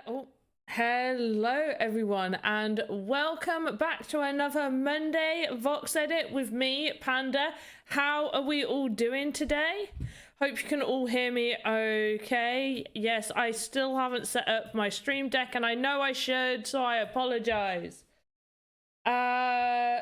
Oh, hello everyone, and welcome back to another Monday Vox Edit with me, Panda. How are we all doing today? Hope you can all hear me okay. Yes, I still haven't set up my stream deck, and I know I should, so I apologize. Yeah,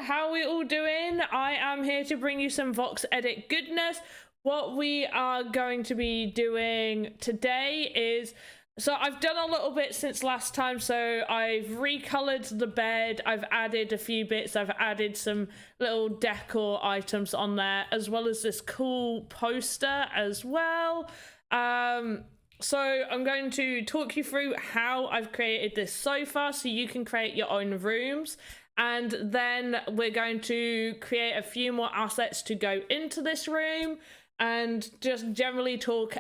how are we all doing? I am here to bring you some Vox Edit goodness. What we are going to be doing today is, so I've done a little bit since last time. So I've recolored the bed, I've added a few bits, I've added some little decor items on there, as well as this cool poster as well. So I'm going to talk you through how I've created this sofa so you can create your own rooms. And then we're going to create a few more assets to go into this room and just generally talk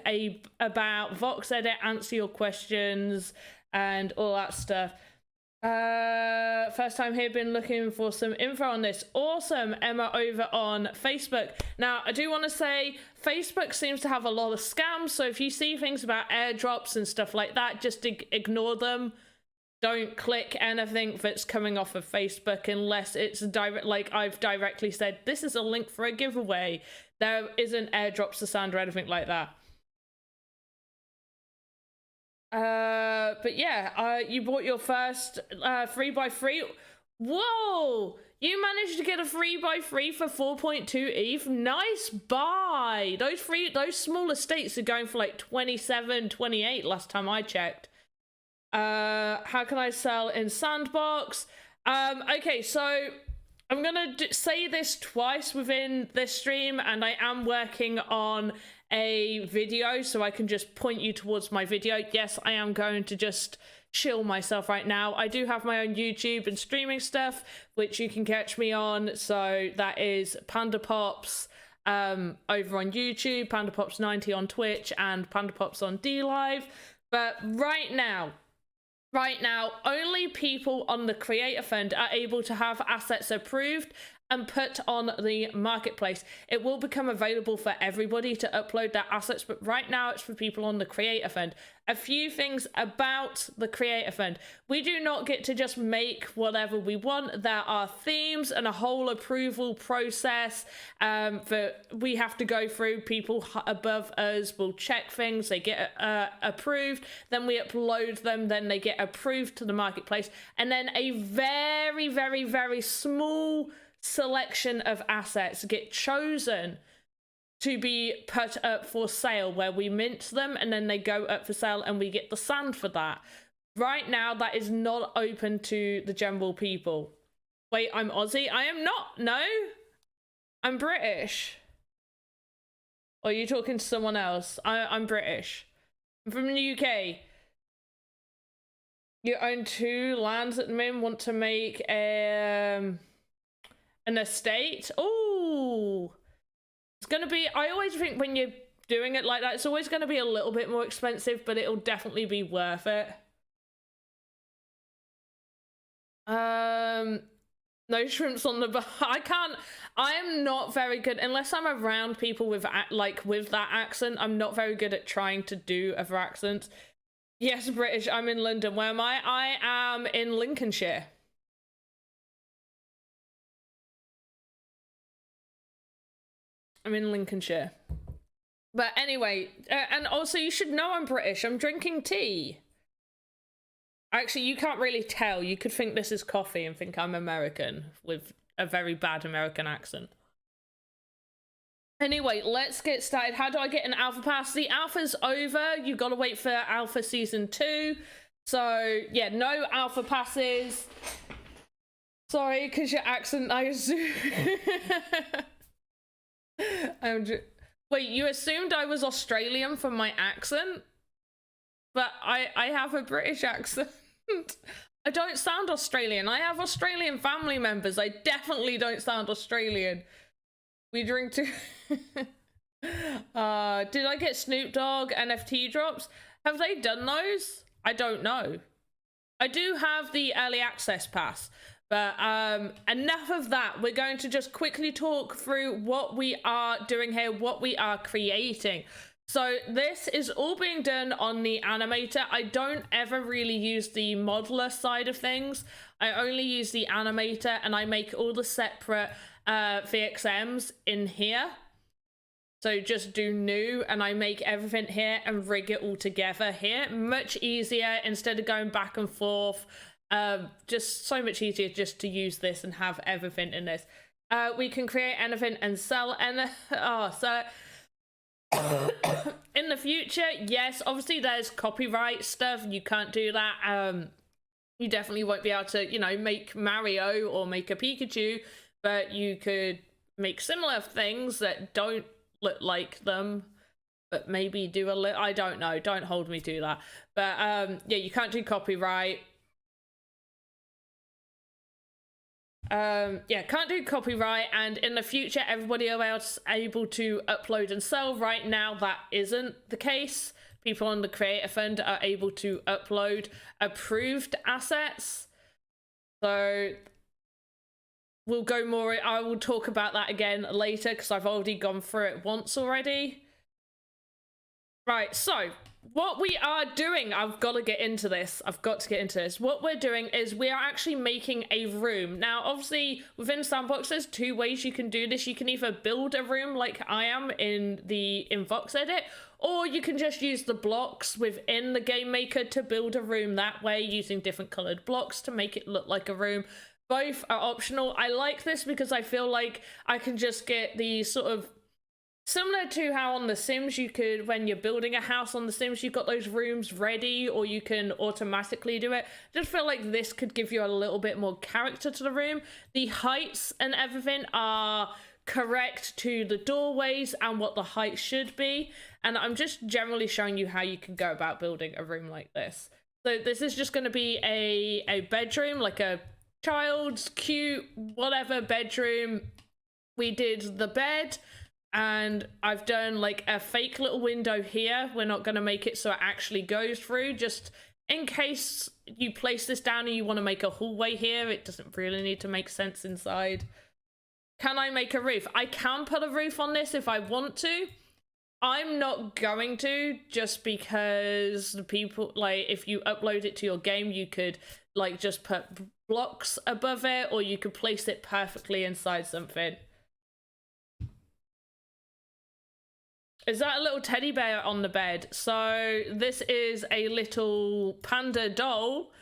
about Vox Edit, answer your questions and all that stuff. First time here, been looking for some info on this. Awesome, Emma over on Facebook. Now, I do want to say Facebook seems to have a lot of scams, so if you see things about airdrops and stuff like that, just ignore them. Don't click anything that's coming off of Facebook unless it's direct, like I've directly said, this is a link for a giveaway. There isn't airdrops to Sand or anything like that. But yeah, you bought your first 3x3. Whoa! You managed to get a 3x3 for 4.2 ETH. Nice buy. Those small estates are going for like 27, 28 last time I checked. How can I sell in Sandbox? Okay, so I'm gonna say this twice within this stream, and I am working on a video so I can just point you towards my video. Yes, I am going to just chill myself right now. I do have my own YouTube and streaming stuff, which you can catch me on. So that is Panda Pops over on YouTube, Panda Pops 90 on Twitch, and Panda Pops on DLive. But right now, only people on the Creator Fund are able to have assets approved and put on the marketplace. It will become available for everybody to upload their assets, but right now it's for people on the Creator Fund. A few things about the Creator Fund. We do not get to just make whatever we want. There are themes and a whole approval process that we have to go through. People above us will check things, they get approved, then we upload them, then they get approved to the marketplace, and then a very, very, very small selection of assets get chosen to be put up for sale, where we mint them and then they go up for sale and we get the sand for that. Right now, that is not open to the general people. Wait, I'm Aussie? I am not. No, I'm British. Or are you talking to someone else? I'm British. I'm from the UK. You own 2 lands at the moment, want to make an estate. Oh, it's gonna be, I always think when you're doing it like that, it's always gonna be a little bit more expensive, but it'll definitely be worth it. No shrimps on the bar. I am not very good unless I'm around people with with that accent. I'm not very good at trying to do other accents. Yes, British. I'm in London. Where am I? I am in Lincolnshire. I'm in Lincolnshire. But anyway, and also you should know I'm British. I'm drinking tea. Actually, you can't really tell. You could think this is coffee and think I'm American with a very bad American accent. Anyway, let's get started. How do I get an alpha pass? The alpha's over. You've got to wait for alpha season 2. So yeah, no alpha passes. Sorry, because your accent, I assume. Wait, you assumed I was Australian from my accent? But I have a British accent. I don't sound Australian. I have Australian family members. I definitely don't sound Australian. We drink too. Did I get Snoop Dogg NFT drops? Have they done those? I don't know. I do have the early access pass. But enough of that. We're going to just quickly talk through what we are doing here, what we are creating. So this is all being done on the animator. I don't ever really use the modeler side of things. I only use the animator, and I make all the separate VXMs in here. So just do new, and I make everything here and rig it all together here. Much easier instead of going back and forth. Just so much easier just to use this and have everything in this. We can create anything and sell so in the future, yes, obviously there's copyright stuff. You can't do that. You definitely won't be able to, you know, make Mario or make a Pikachu, but you could make similar things that don't look like them, but maybe do a little, I don't know, don't hold me to that. But yeah, you can't do copyright. Yeah, can't do copyright, and in the future everybody else able to upload and sell. Right now that isn't the case. People on the Creator Fund are able to upload approved assets, so we'll go more, I will talk about that again later because I've already gone through it once already. Right, so what we are doing, I've got to get into this. What we're doing is we are actually making a room. Now, obviously, within Sandbox, there's two ways you can do this. You can either build a room like I am in VoxEdit, or you can just use the blocks within the game maker to build a room that way using different colored blocks to make it look like a room. Both are optional. I like this because I feel like I can just get the sort of similar to how on The Sims you could, when you're building a house on The Sims, you've got those rooms ready, or you can automatically do it. I just feel like this could give you a little bit more character to the room. The heights and everything are correct to the doorways and what the height should be. And I'm just generally showing you how you can go about building a room like this. So this is just going to be a bedroom, like a child's cute, whatever bedroom. We did the bed. And I've done like a fake little window here. We're not going to make it so it actually goes through, just in case you place this down and you want to make a hallway here. It doesn't really need to make sense inside. Can I make a roof? I can put a roof on this if I want to. I'm not going to, just because the people, like, if you upload it to your game, you could like just put blocks above it, or you could place it perfectly inside something. Is that a little teddy bear on the bed? So this is a little panda doll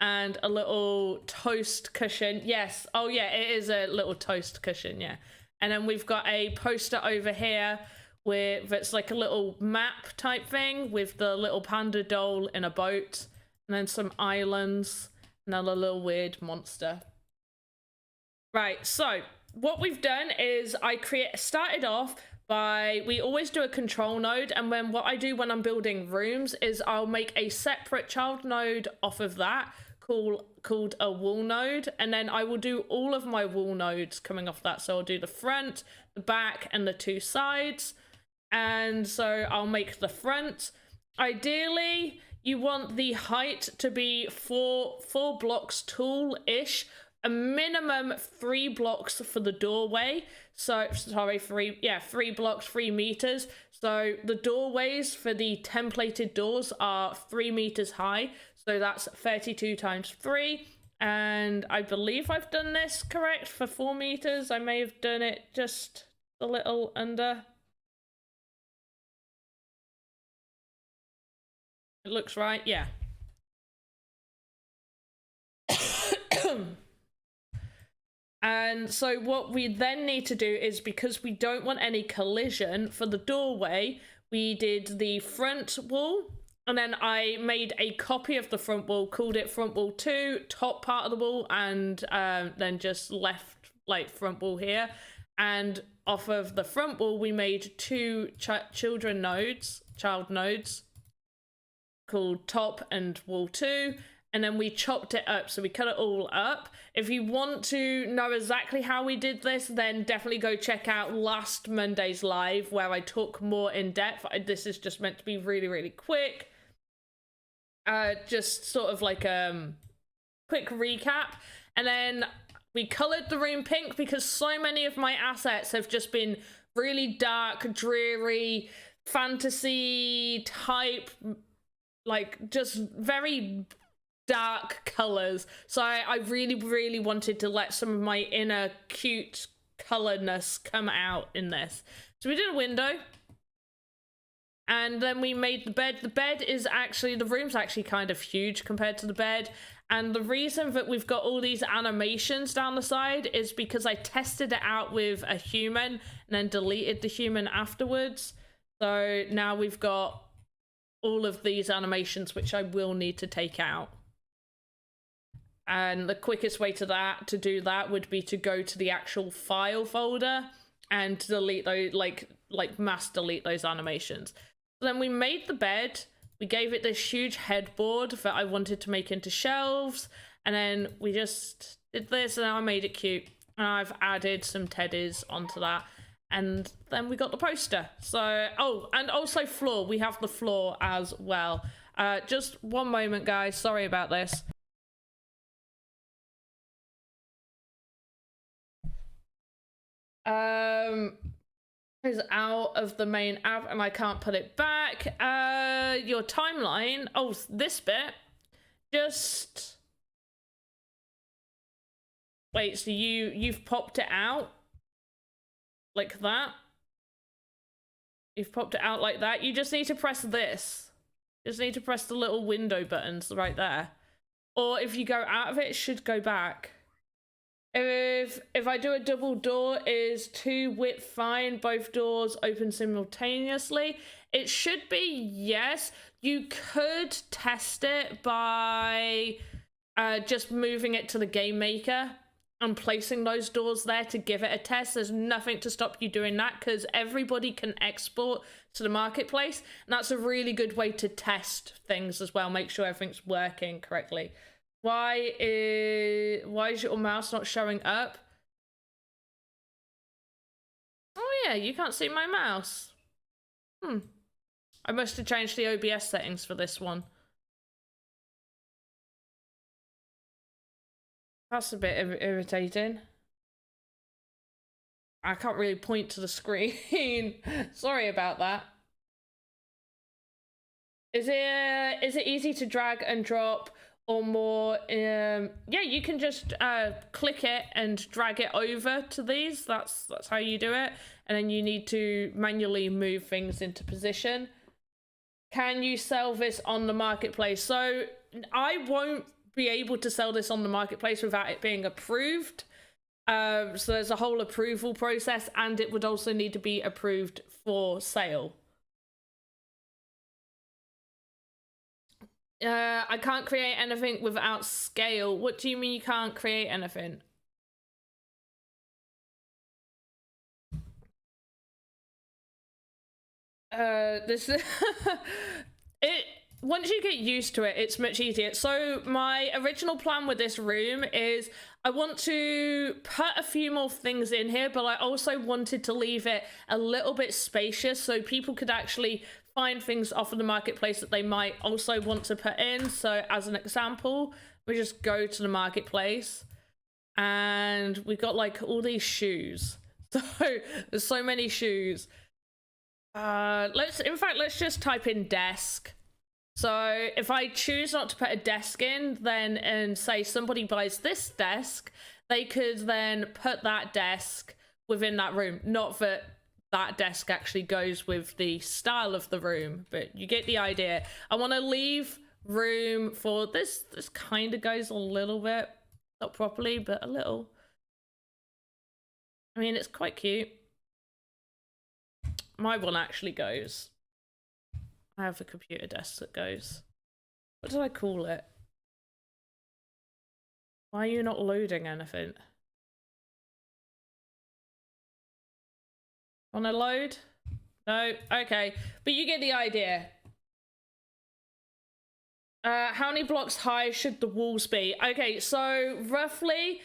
and a little toast cushion. Yes. Oh yeah, it is a little toast cushion. Yeah. And then we've got a poster over here with, it's like a little map type thing with the little panda doll in a boat, and then some islands, another little weird monster. Right. So what we've done is started off by, we always do a control node, and then what I do when I'm building rooms is I'll make a separate child node off of that called a wall node, and then I will do all of my wall nodes coming off that. So I'll do the front, the back, and the two sides. And so I'll make the front. Ideally, you want the height to be four blocks tall-ish, a minimum 3 blocks for the doorway. So, sorry, 3 blocks, 3 meters. So the doorways for the templated doors are 3 meters high. So that's 32 times 3. And I believe I've done this correct for 4 meters. I may have done it just a little under. It looks right, yeah. And so what we then need to do is, because we don't want any collision for the doorway, we did the front wall, and then I made a copy of the front wall, called it front wall 2, top part of the wall, and then just left like front wall here. And off of the front wall, we made 2 child nodes called top and wall 2. And then we chopped it up, so we cut it all up. If you want to know exactly how we did this, then definitely go check out last Monday's live, where I talk more in depth. This is just meant to be really, really quick. Just sort of like quick recap. And then we colored the room pink because so many of my assets have just been really dark, dreary, fantasy type, like just very dark colors. So I really wanted to let some of my inner cute coloredness come out in this. So we did a window. And then we made the bed. The bed is actually, the room's actually kind of huge compared to the bed. And the reason that we've got all these animations down the side is because I tested it out with a human and then deleted the human afterwards. So now we've got all of these animations, which I will need to take out. And the quickest way to do that would be to go to the actual file folder and delete those, like mass delete those animations. So then we made the bed, we gave it this huge headboard that I wanted to make into shelves, and then we just did this, and I made it cute. And I've added some teddies onto that, and then we got the poster. So, oh, and also floor, we have the floor as well. Just one moment, guys, sorry about this. Is out of the main app and I can't put it back. Your timeline, oh, this bit, just wait, so you've popped it out like that. You've popped it out like that. You just need to press this. You just need to press the little window buttons right there. Or if you go out of it, it should go back. If I do a double door, is 2 width fine, both doors open simultaneously? It should be yes. You could test it by just moving it to the game maker and placing those doors there to give it a test. There's nothing to stop you doing that because everybody can export to the marketplace, and that's a really good way to test things as well, make sure everything's working correctly. Why is your mouse not showing up? Oh yeah, you can't see my mouse. I must have changed the OBS settings for this one. That's a bit irritating. I can't really point to the screen. Sorry about that. Is it easy to drag and drop? Or more, yeah, you can just click it and drag it over to these. That's how you do it. And then you need to manually move things into position. Can you sell this on the marketplace? So I won't be able to sell this on the marketplace without it being approved. So there's a whole approval process, and it would also need to be approved for sale. I can't create anything without scale. What do you mean you can't create anything? This it once you get used to it, it's much easier. So my original plan with this room is I want to put a few more things in here, but I also wanted to leave it a little bit spacious so people could actually find things off of the marketplace that they might also want to put in. So as an example, we just go to the marketplace and we got like all these shoes. So there's so many shoes. Let's just type in desk. So if I choose not to put a desk in, then and say somebody buys this desk, they could then put that desk within that room. Not that that desk actually goes with the style of the room, but you get the idea. I want to leave room for this. This kind of goes a little bit, not properly, but a little. I mean, it's quite cute. My one actually goes. I have a computer desk that goes. What did I call it? Why are you not loading anything? Wanna load? No? Okay. But you get the idea. How many blocks high should the walls be? Okay, so roughly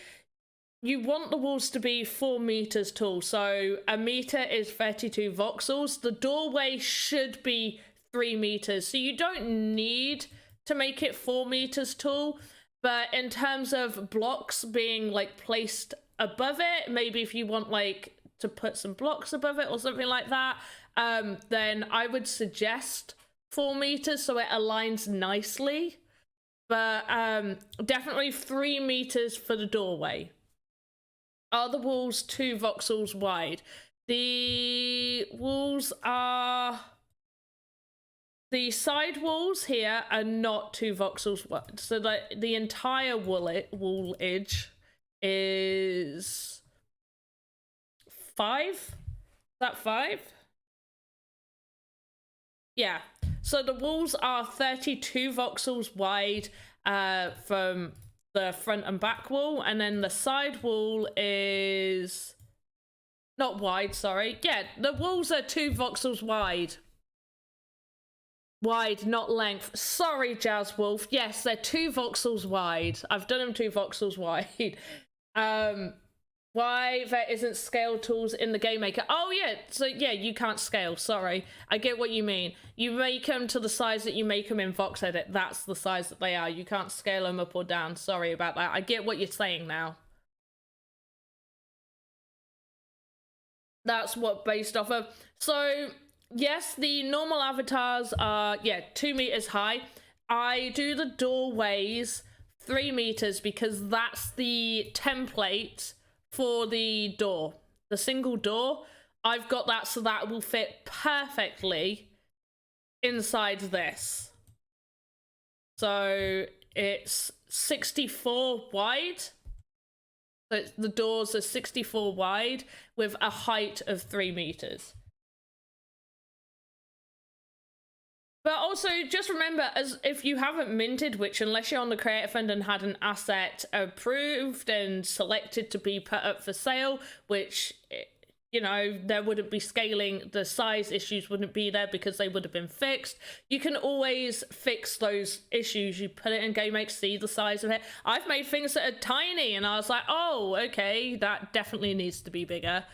you want the walls to be 4 meters tall. So a meter is 32 voxels. The doorway should be 3 meters. So you don't need to make it 4 meters tall. But in terms of blocks being like placed above it, maybe if you want like to put some blocks above it or something like that, then I would suggest 4 meters so it aligns nicely. But definitely 3 meters for the doorway. Are the walls 2 voxels wide? The walls are... The side walls here are not 2 voxels wide. So the entire wall edge is 5? Is that 5? Yeah. So the walls are 32 voxels wide from the front and back wall, and then the side wall is not wide, sorry. Yeah, the walls are 2 voxels wide. Wide, not length. Sorry, Jazz Wolf. Yes, they're 2 voxels wide. I've done them 2 voxels wide. Why there isn't scale tools in the Game Maker? Oh yeah, so yeah, you can't scale, sorry. I get what you mean. You make them to the size that you make them in VoxEdit. That's the size that they are. You can't scale them up or down. Sorry about that. I get what you're saying now. That's what based off of. So yes, the normal avatars are, yeah, 2 meters high. I do the doorways 3 meters because that's the template for the door. The single door, I've got that so that will fit perfectly inside this. So it's 64 wide. So the doors are 64 wide with a height of 3 meters. But also, just remember, as if you haven't minted, which unless you're on the Creator Fund and had an asset approved and selected to be put up for sale, which, you know, there wouldn't be scaling, the size issues wouldn't be there because they would have been fixed. You can always fix those issues. You put it in GameMake, see the size of it. I've made things that are tiny and I was like, oh, okay, that definitely needs to be bigger.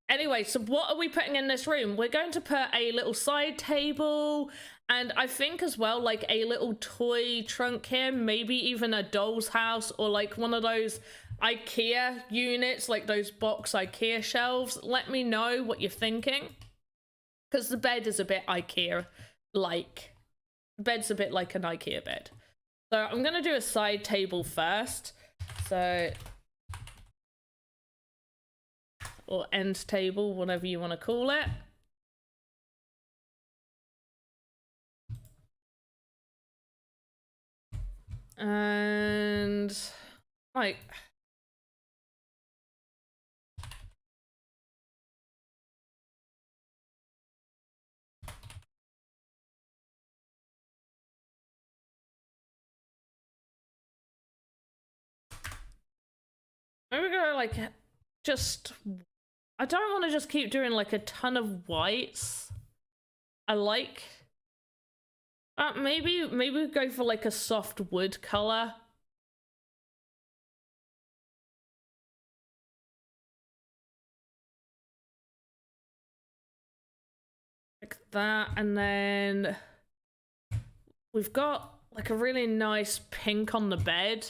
Anyway, so what are we putting in this room? We're going to put a little side table, and I think as well, like a little toy trunk here, maybe even a doll's house or like one of those IKEA units, like those box IKEA shelves. Let me know what you're thinking, because the bed is a bit IKEA-like. The bed's a bit like an IKEA bed. So I'm going to do a side table first. So... or end table, whatever you want to call it. And like, maybe go like just, I don't want to just keep doing like a ton of whites. I like, maybe we go for like a soft wood color. Like that, and then we've got like a really nice pink on the bed.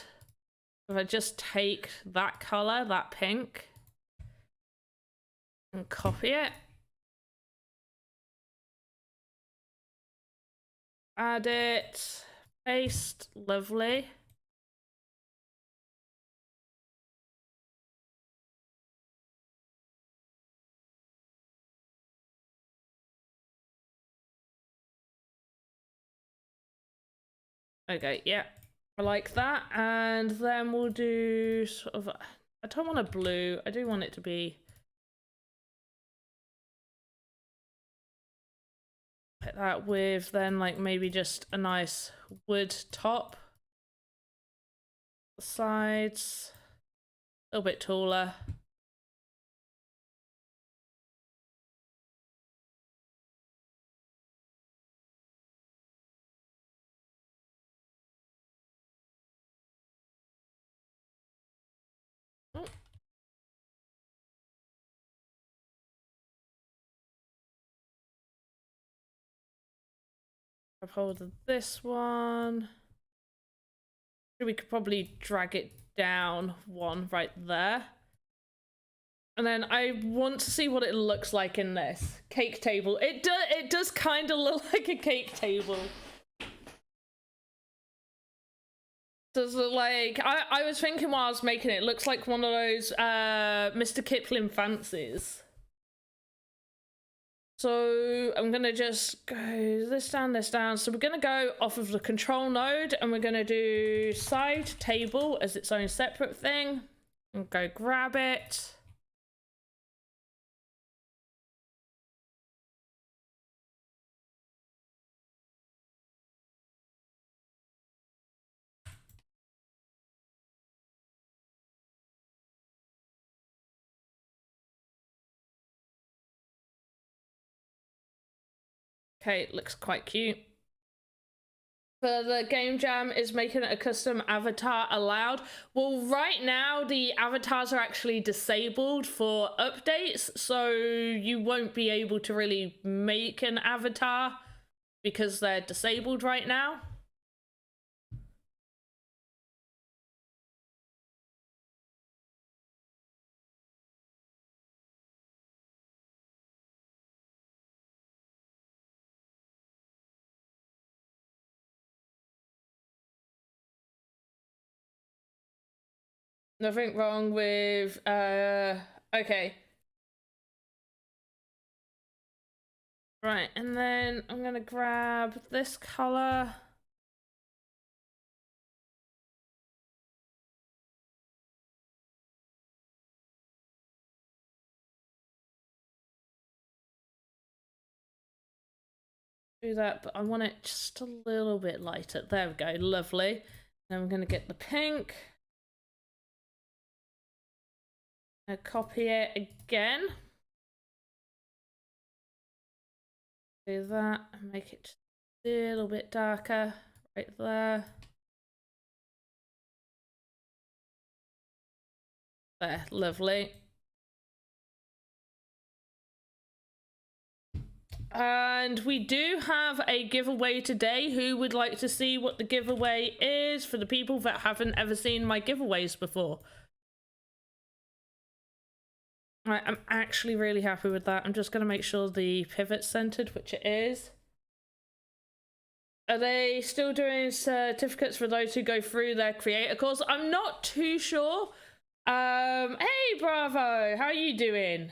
If I just take that color, that pink, and copy it. Add it, paste, lovely. Okay, yeah, I like that. And then we'll do sort of, I don't want a blue, I do want it to be, put that with then like maybe just a nice wood top. The sides, a little bit taller. Oh. I've hold of this one. We could probably drag it down one right there. And then I want to see what it looks like in this cake table. It does kind of look like a cake table. Does it like I was thinking while I was making it, it looks like one of those Mr. Kipling fancies. So I'm gonna just go this down. So we're gonna go off of the control node and we're gonna do side table as its own separate thing and go grab it. Okay, it looks quite cute. But the game jam is making it a custom avatar allowed. Well, right now the avatars are actually disabled for updates, so you won't be able to really make an avatar because they're disabled right now. Nothing wrong with okay. Right, and then I'm gonna grab this color. Do that, but I want it just a little bit lighter. There we go, lovely. Then we're gonna get the pink. Copy it again. Do that and make it just a little bit darker right there. There, lovely. And we do have a giveaway today. Who would like to see what the giveaway is for the people that haven't ever seen my giveaways before? Right, I'm actually really happy with that. I'm just going to make sure the pivot's centered, which it is. Are they still doing certificates for those who go through their creator course? I'm not too sure. Hey, Bravo, how are you doing?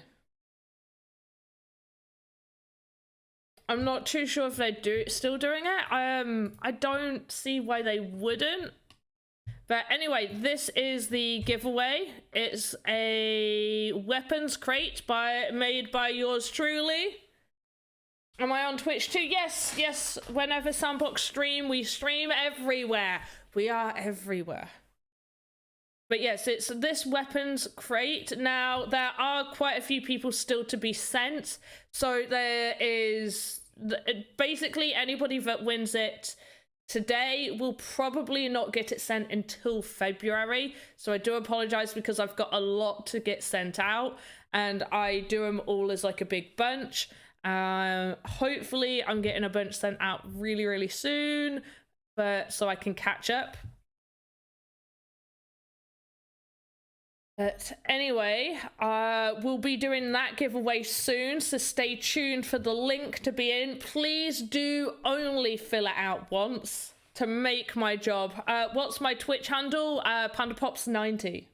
I'm not too sure if they're still doing it. I don't see why they wouldn't. But anyway, this is the giveaway. It's a weapons crate made by yours truly. Am I on Twitch too? Yes, yes. Whenever Sandbox stream, we stream everywhere. We are everywhere. But yes, it's this weapons crate. Now, there are quite a few people still to be sent. So there is basically anybody that wins it today will probably not get it sent until February. So I do apologize because I've got a lot to get sent out and I do them all as like a big bunch. Hopefully I'm getting a bunch sent out really, really soon, but so I can catch up. But anyway, we'll be doing that giveaway soon, so stay tuned for the link to be in. Please do only fill it out once to make my job. What's my Twitch handle? PandaPops90.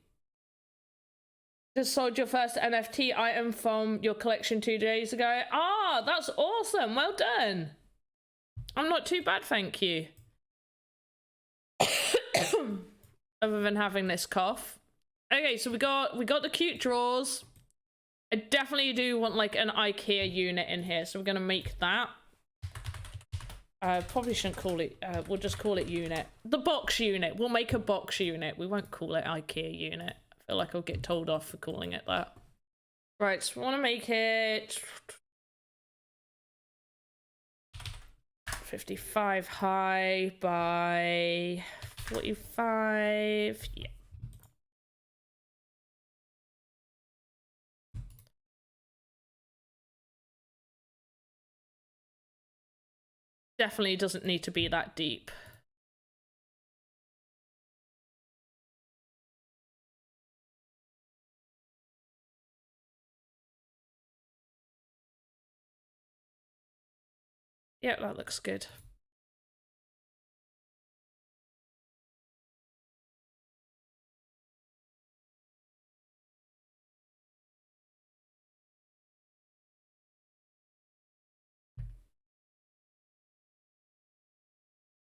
Just sold your first NFT item from your collection 2 days ago. Ah, that's awesome. Well done. I'm not too bad, thank you. Other than having this cough. Okay, so we got the cute drawers. I definitely do want like an IKEA unit in here, so we're gonna make that. Probably shouldn't call it, we'll just call it unit. The box unit, we'll make a box unit. We won't call it IKEA unit. I feel like I'll get told off for calling it that. Right, so we wanna make it 55 high by 45, yeah. Definitely doesn't need to be that deep. Yeah, that looks good.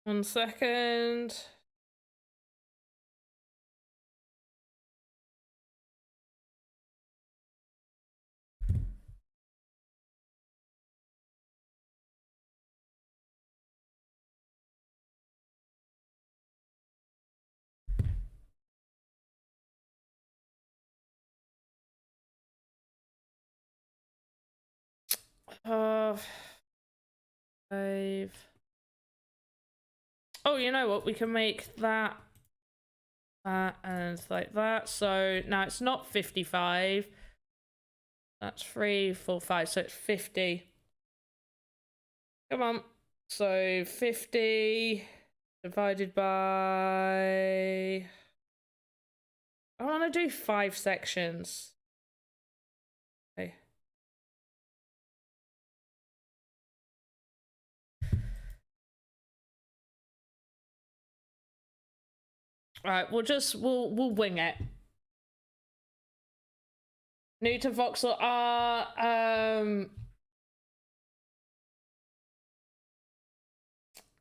One second. Five. Oh, you know what? We can make that and like that. So now it's not 55. That's 3, 4, 5. So it's 50. Come on. So 50 divided by... I want to do 5 sections. Okay. All right, we'll wing it. New to Voxel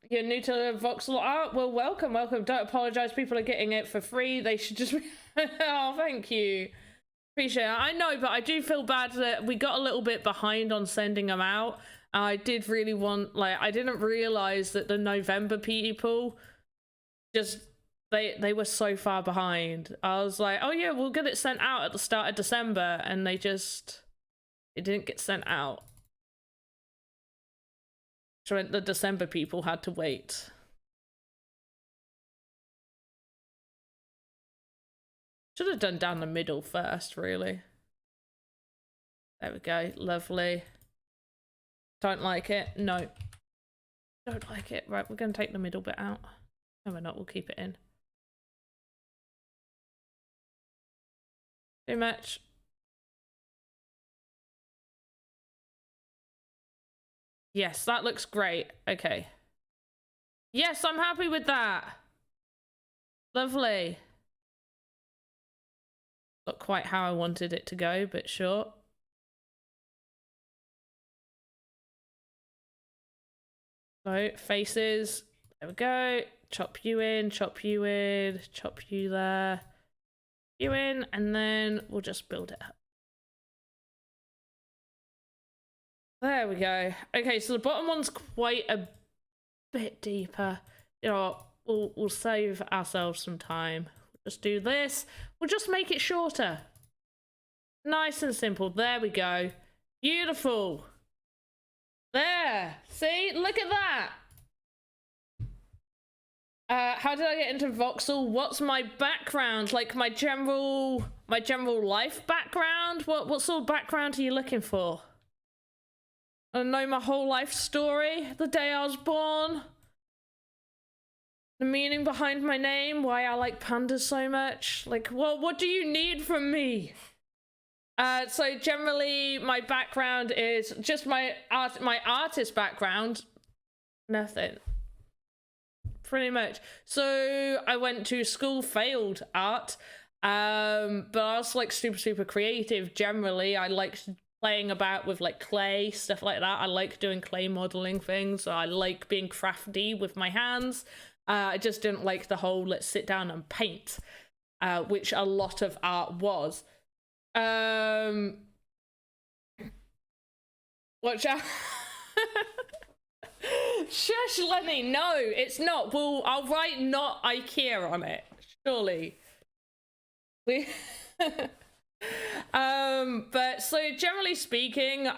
you're new to Voxel art? Well, welcome. Don't apologize. People are getting it for free. They should just be... Oh, thank you. Appreciate it. I know, but I do feel bad that we got a little bit behind on sending them out. I did really want, like, I didn't realize that the November people just, they were so far behind. I was like, oh yeah, we'll get it sent out at the start of December, and it didn't get sent out. So the December people had to wait. Should have done down the middle first, really. There we go, lovely. Don't like it? No. Don't like it. Right, we're gonna take the middle bit out. No, we're not, we'll keep it in. Too much. Yes, that looks great. Okay. Yes, I'm happy with that. Lovely. Not quite how I wanted it to go, but sure. So, faces. There we go. Chop you in, chop you in, chop you there. You in, and then we'll just build it up. There we go. Okay, so the bottom one's quite a bit deeper. You know, we'll save ourselves some time. We'll just do this. We'll just make it shorter. Nice and simple. There we go. Beautiful. There. See? Look at that. How did I get into Voxel? What's my background? Like my general life background? What sort of background are you looking for? I know my whole life story, the day I was born, the meaning behind my name, why I like pandas so much. Like, what do you need from me? So generally, my background is just my artist background. Nothing. Pretty much. So I went to school, failed art, but I was like super creative. Generally, I liked playing about with like clay, stuff like that. I like doing clay modeling things. So I like being crafty with my hands. I just didn't like the whole let's sit down and paint, which a lot of art was. Watch out. Shush, Lenny. No, it's not. Well, I'll write not IKEA on it. Surely. But so generally speaking,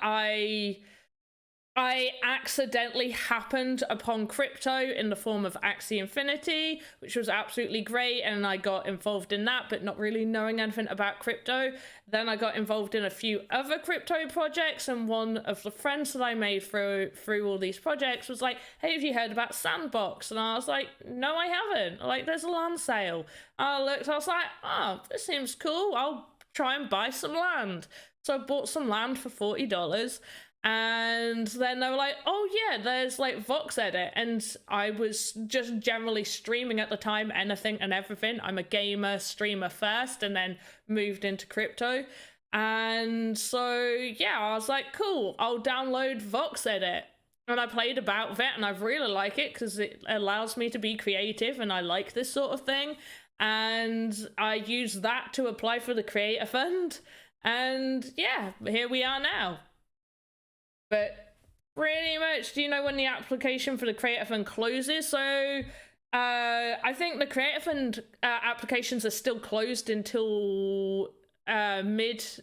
I accidentally happened upon crypto in the form of Axie Infinity, which was absolutely great, and I got involved in that, but not really knowing anything about crypto. Then I got involved in a few other crypto projects, and one of the friends that I made through all these projects was like, hey, have you heard about Sandbox? And I was like, no, I haven't. Like, there's a land sale. I looked, I was like, oh, this seems cool. I'll try and buy some land. So I bought some land for $40. And then they were like, oh yeah, there's like VoxEdit. And I was just generally streaming at the time, anything and everything. I'm a gamer streamer first and then moved into crypto. And so yeah, I was like, cool, I'll download VoxEdit. And I played about with it and I really like it because it allows me to be creative and I like this sort of thing. And I use that to apply for the creator fund. And yeah, here we are now. But pretty much, do you know when the application for the creator fund closes? So I think the creator fund applications are still closed until the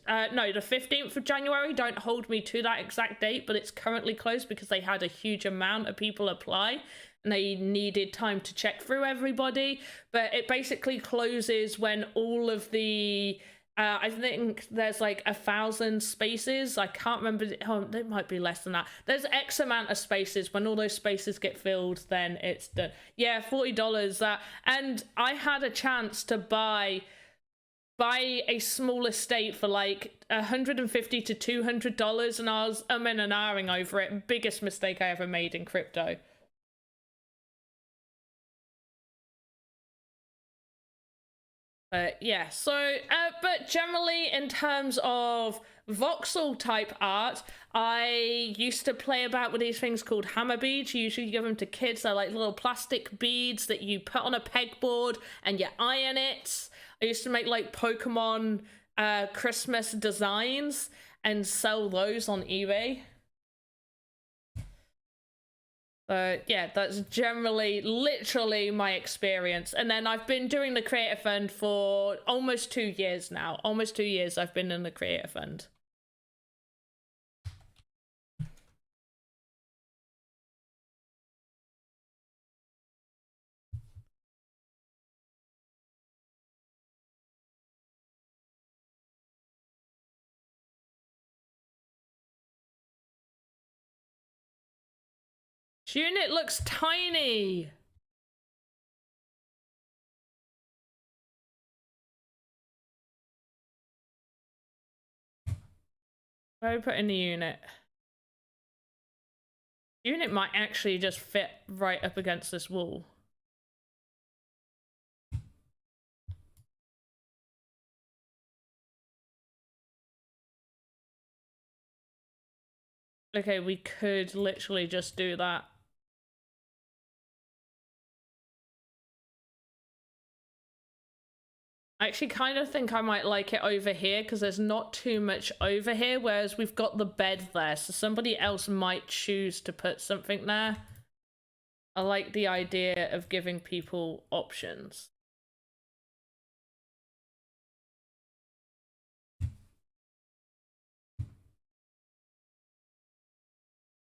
15th of January. Don't hold me to that exact date, but it's currently closed because they had a huge amount of people apply and they needed time to check through everybody. But it basically closes when all of the I think there's like 1,000 spaces. I can't remember. Oh, there might be less than that. There's X amount of spaces. When all those spaces get filled, then it's done. Yeah, $40. That, and I had a chance to buy a small estate for like $150 to $200, and I was and ahhing over it. Biggest mistake I ever made in crypto. Yeah, so, but generally in terms of voxel type art, I used to play about with these things called hammer beads. You usually give them to kids. They're like little plastic beads that you put on a pegboard and you iron it. I used to make like Pokemon Christmas designs and sell those on eBay. Yeah, that's generally, literally my experience. And then I've been doing the Creator Fund for almost 2 years now. Almost 2 years I've been in the Creator Fund. Unit looks tiny. Where do I put in the unit? Unit might actually just fit right up against this wall. Okay, we could literally just do that. I actually kind of think I might like it over here because there's not too much over here, whereas we've got the bed there, so somebody else might choose to put something there. I like the idea of giving people options.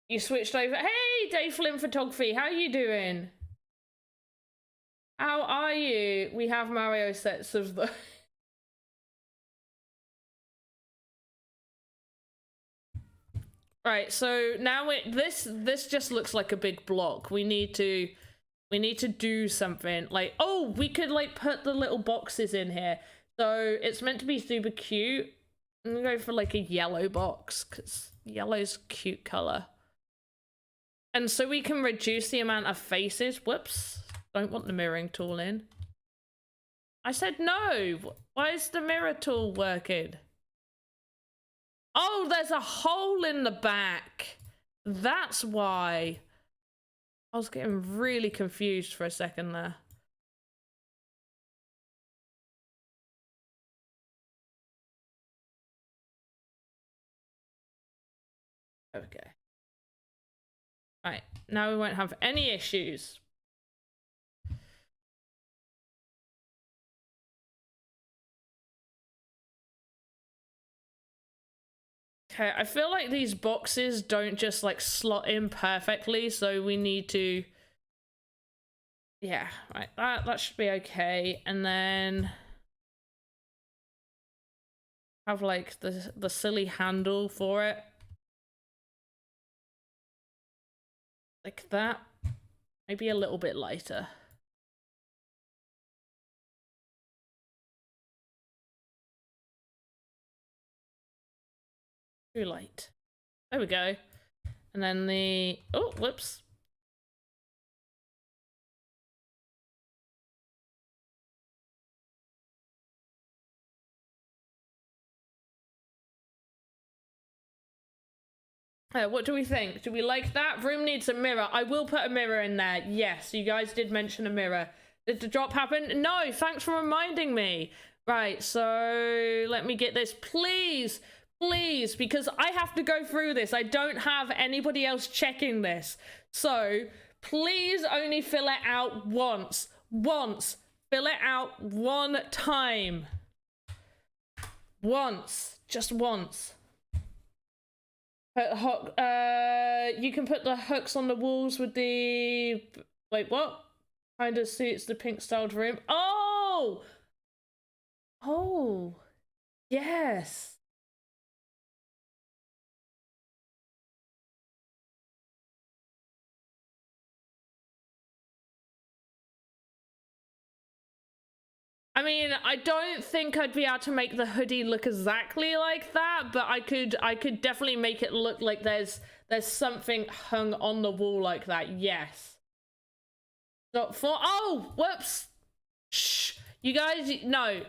You switched over. Hey, Dave Flynn Photography, how you doing? How are you? We have Mario sets of the... Right, so now this just looks like a big block. We need to do something. Like, oh, we could like put the little boxes in here. So it's meant to be super cute. I'm gonna go for like a yellow box because yellow's a cute color. And so we can reduce the amount of faces. Whoops, don't want the mirroring tool in. I said no. Why is the mirror tool working? Oh, there's a hole in the back. That's why. I was getting really confused for a second there. Okay. Right, now we won't have any issues. Okay, I feel like these boxes don't just like slot in perfectly, so we need to... Yeah, right, that should be okay. And then have like the silly handle for it. Like that. Maybe a little bit lighter. Too light. There we go. And then the, oh, whoops. What do we think? Do we like that? Room needs a mirror. I will put a mirror in there. Yes, you guys did mention a mirror. Did the drop happen? No, thanks for reminding me. Right, so let me get this. Please, please, because I have to go through this. I don't have anybody else checking this. So please only fill it out once. Once. Fill it out one time. Once. Just once. You can put the hooks on the walls with the... Wait, what? Kind of suits the pink styled room. Oh! Oh. Yes. I mean, I don't think I'd be able to make the hoodie look exactly like that, but I could definitely make it look like there's something hung on the wall like that. Yes. Not for, oh, whoops. Shh. You guys, no,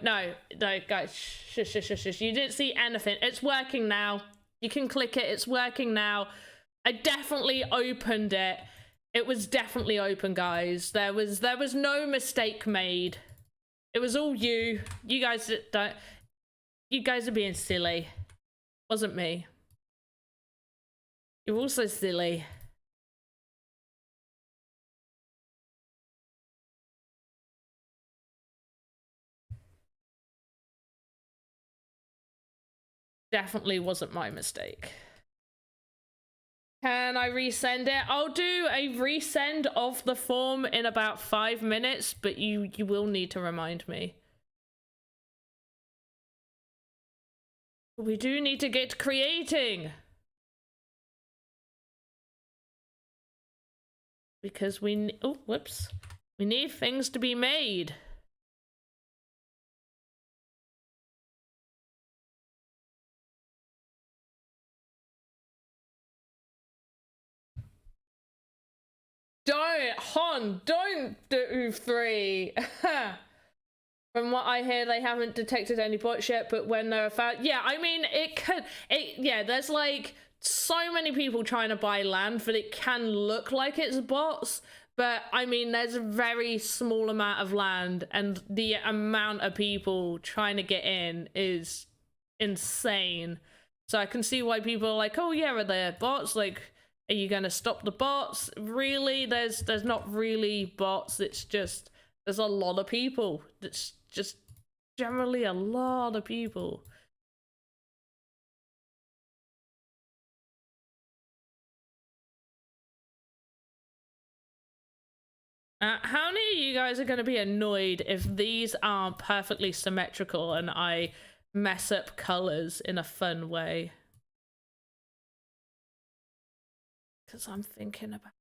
guys, shush. You didn't see anything. It's working now. You can click it. It's working now. I definitely opened it. It was definitely open, guys. There was no mistake made. It was all you. You guys don't. You guys are being silly. Wasn't me. You're also silly. Definitely wasn't my mistake. Can I resend it? I'll do a resend of the form in about 5 minutes, but you will need to remind me. We do need to get creating. Because we, oh, whoops. We need things to be made. Don't do 3. From what I hear, they haven't detected any bots yet, but when they're found, yeah, I mean, yeah, there's like so many people trying to buy land that it can look like it's bots, but I mean, there's a very small amount of land, and the amount of people trying to get in is insane. So I can see why people are like, oh yeah, are there bots? Like, are you gonna stop the bots? Really? There's not really bots. It's just there's a lot of people. It's just generally a lot of people. How many of you guys are going to be annoyed if these aren't perfectly symmetrical and I mess up colors in a fun way? Because I'm thinking about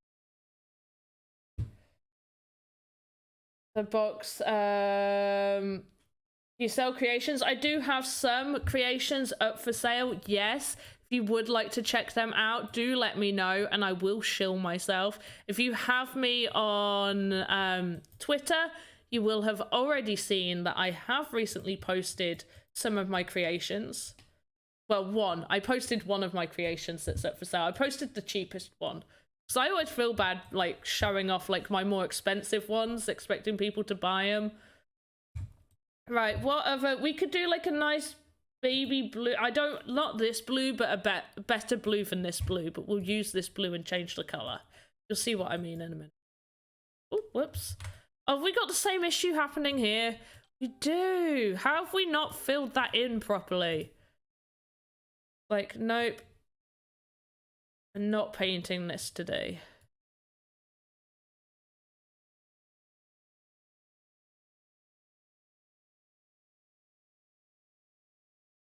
the box. You sell creations? I do have some creations up for sale, yes. If you would like to check them out, do let me know and I will shill myself. If you have me on Twitter, you will have already seen that I have recently posted some of my creations. Well, one. I posted one of my creations that's up for sale. I posted the cheapest one. So I always feel bad, like, showing off, like, my more expensive ones, expecting people to buy them. Right, what other... We could do, like, a nice baby blue. I don't... Not this blue, but a better blue than this blue. But we'll use this blue and change the colour. You'll see what I mean in a minute. Oh, whoops. Oh, have we got the same issue happening here? We do. How have we not filled that in properly? Like, nope. I'm not painting this today.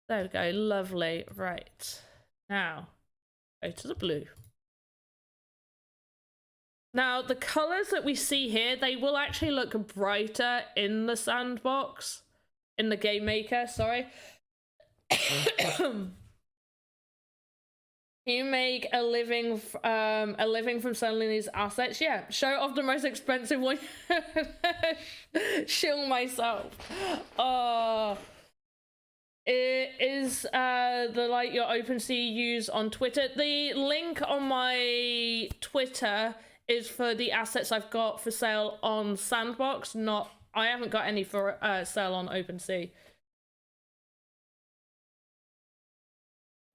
There we go, lovely. Right, now go to the blue. Now the colors that we see here, they will actually look brighter in the sandbox, in the game maker, sorry. You make a living from selling these assets. Yeah, show off the most expensive one. Shill myself. It is the like your OpenSea use on Twitter. The link on my Twitter is for the assets I've got for sale on Sandbox. I haven't got any for sale on OpenSea.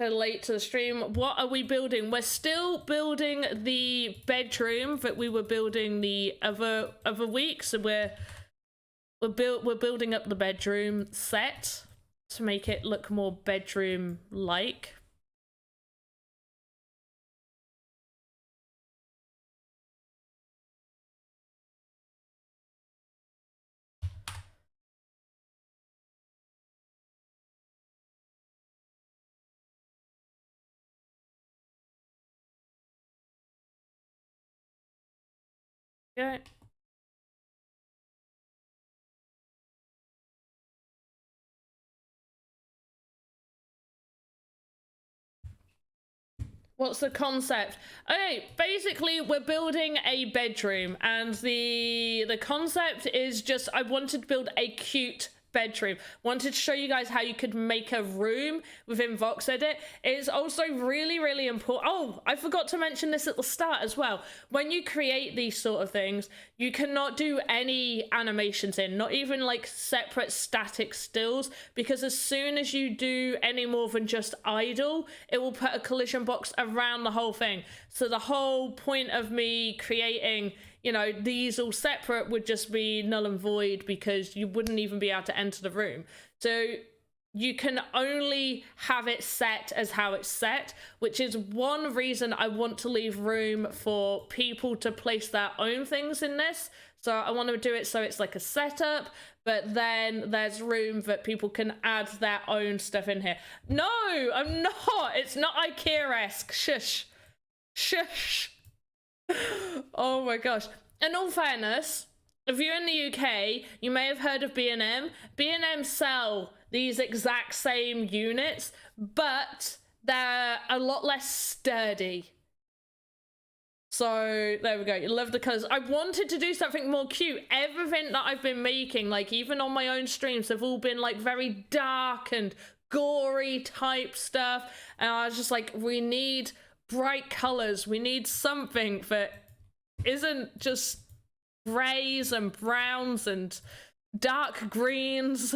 Late to the stream. What are we building? We're still building the bedroom that we were building the other week. So we're building up the bedroom set to make it look more bedroom like. Yeah. What's the concept? Okay, basically we're building a bedroom, and the concept is just I wanted to build a cute bedroom. Wanted to show you guys how you could make a room within VoxEdit. It's also really important. Oh, I forgot to mention this at the start as well. When you create these sort of things, you cannot do any animations in, not even like separate static stills, because as soon as you do any more than just idle, it will put a collision box around the whole thing. So the whole point of me creating, you know, these all separate would just be null and void, because you wouldn't even be able to enter the room. So you can only have it set as how it's set, which is one reason I want to leave room for people to place their own things in this. So I want to do it so it's like a setup, but then there's room that people can add their own stuff in here. No, I'm not. It's not IKEA-esque. Shush. Shush. Oh my gosh. In all fairness, if you're in the UK, you may have heard of B&M. B&M sell these exact same units, but they're a lot less sturdy. So there we go. You love the colors. I wanted to do something more cute. Everything that I've been making, like even on my own streams, have all been like very dark and gory type stuff. And I was just like, we need bright colors. We need something that isn't just grays and browns and dark greens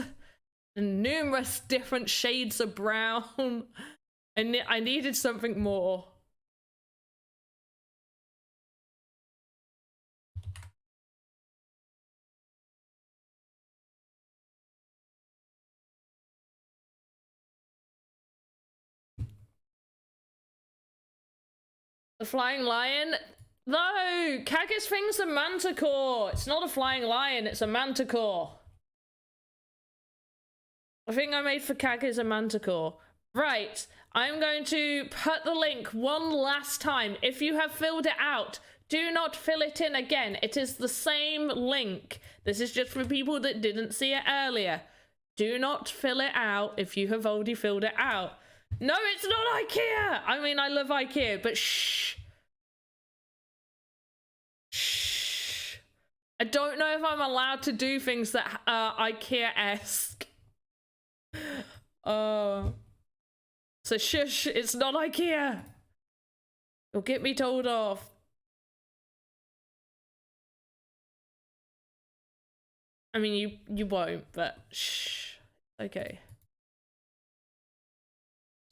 and numerous different shades of brown. And I needed something more. The flying lion? No, Kagis thing's a manticore. It's not a flying lion, it's a manticore. I think I made for Kagis a manticore. Right, I'm going to put the link one last time. If you have filled it out, do not fill it in again. It is the same link. This is just for people that didn't see it earlier. Do not fill it out if you have already filled it out. No, it's not IKEA! I mean, I love IKEA, but shh. Shh. I don't know if I'm allowed to do things that are IKEA-esque. So shush, it's not IKEA. You'll get me told off. I mean, you won't, but shh. Okay.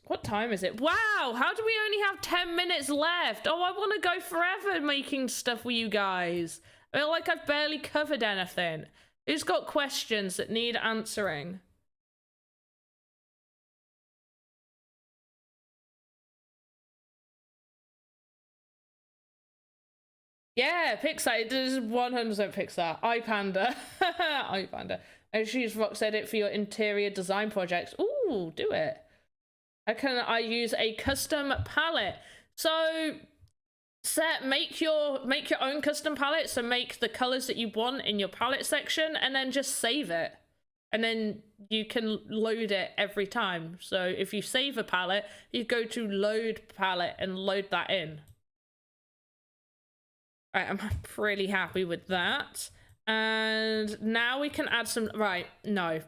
What time is it? Wow, how do we only have 10 minutes left? Oh, I want to go forever making stuff with you guys. I feel like I've barely covered anything. Who's got questions that need answering? Yeah, Pixar. It is 100% Pixar. iPanda. iPanda. I should use VoxEdit for your interior design projects. Ooh, do it. How can I use a custom palette? So make your own custom palette. So make the colors that you want in your palette section and then just save it. and then you can load it every time. So if you save a palette, you go to load palette and load that in. All right, I'm pretty happy with that. And now we can add some, right, no.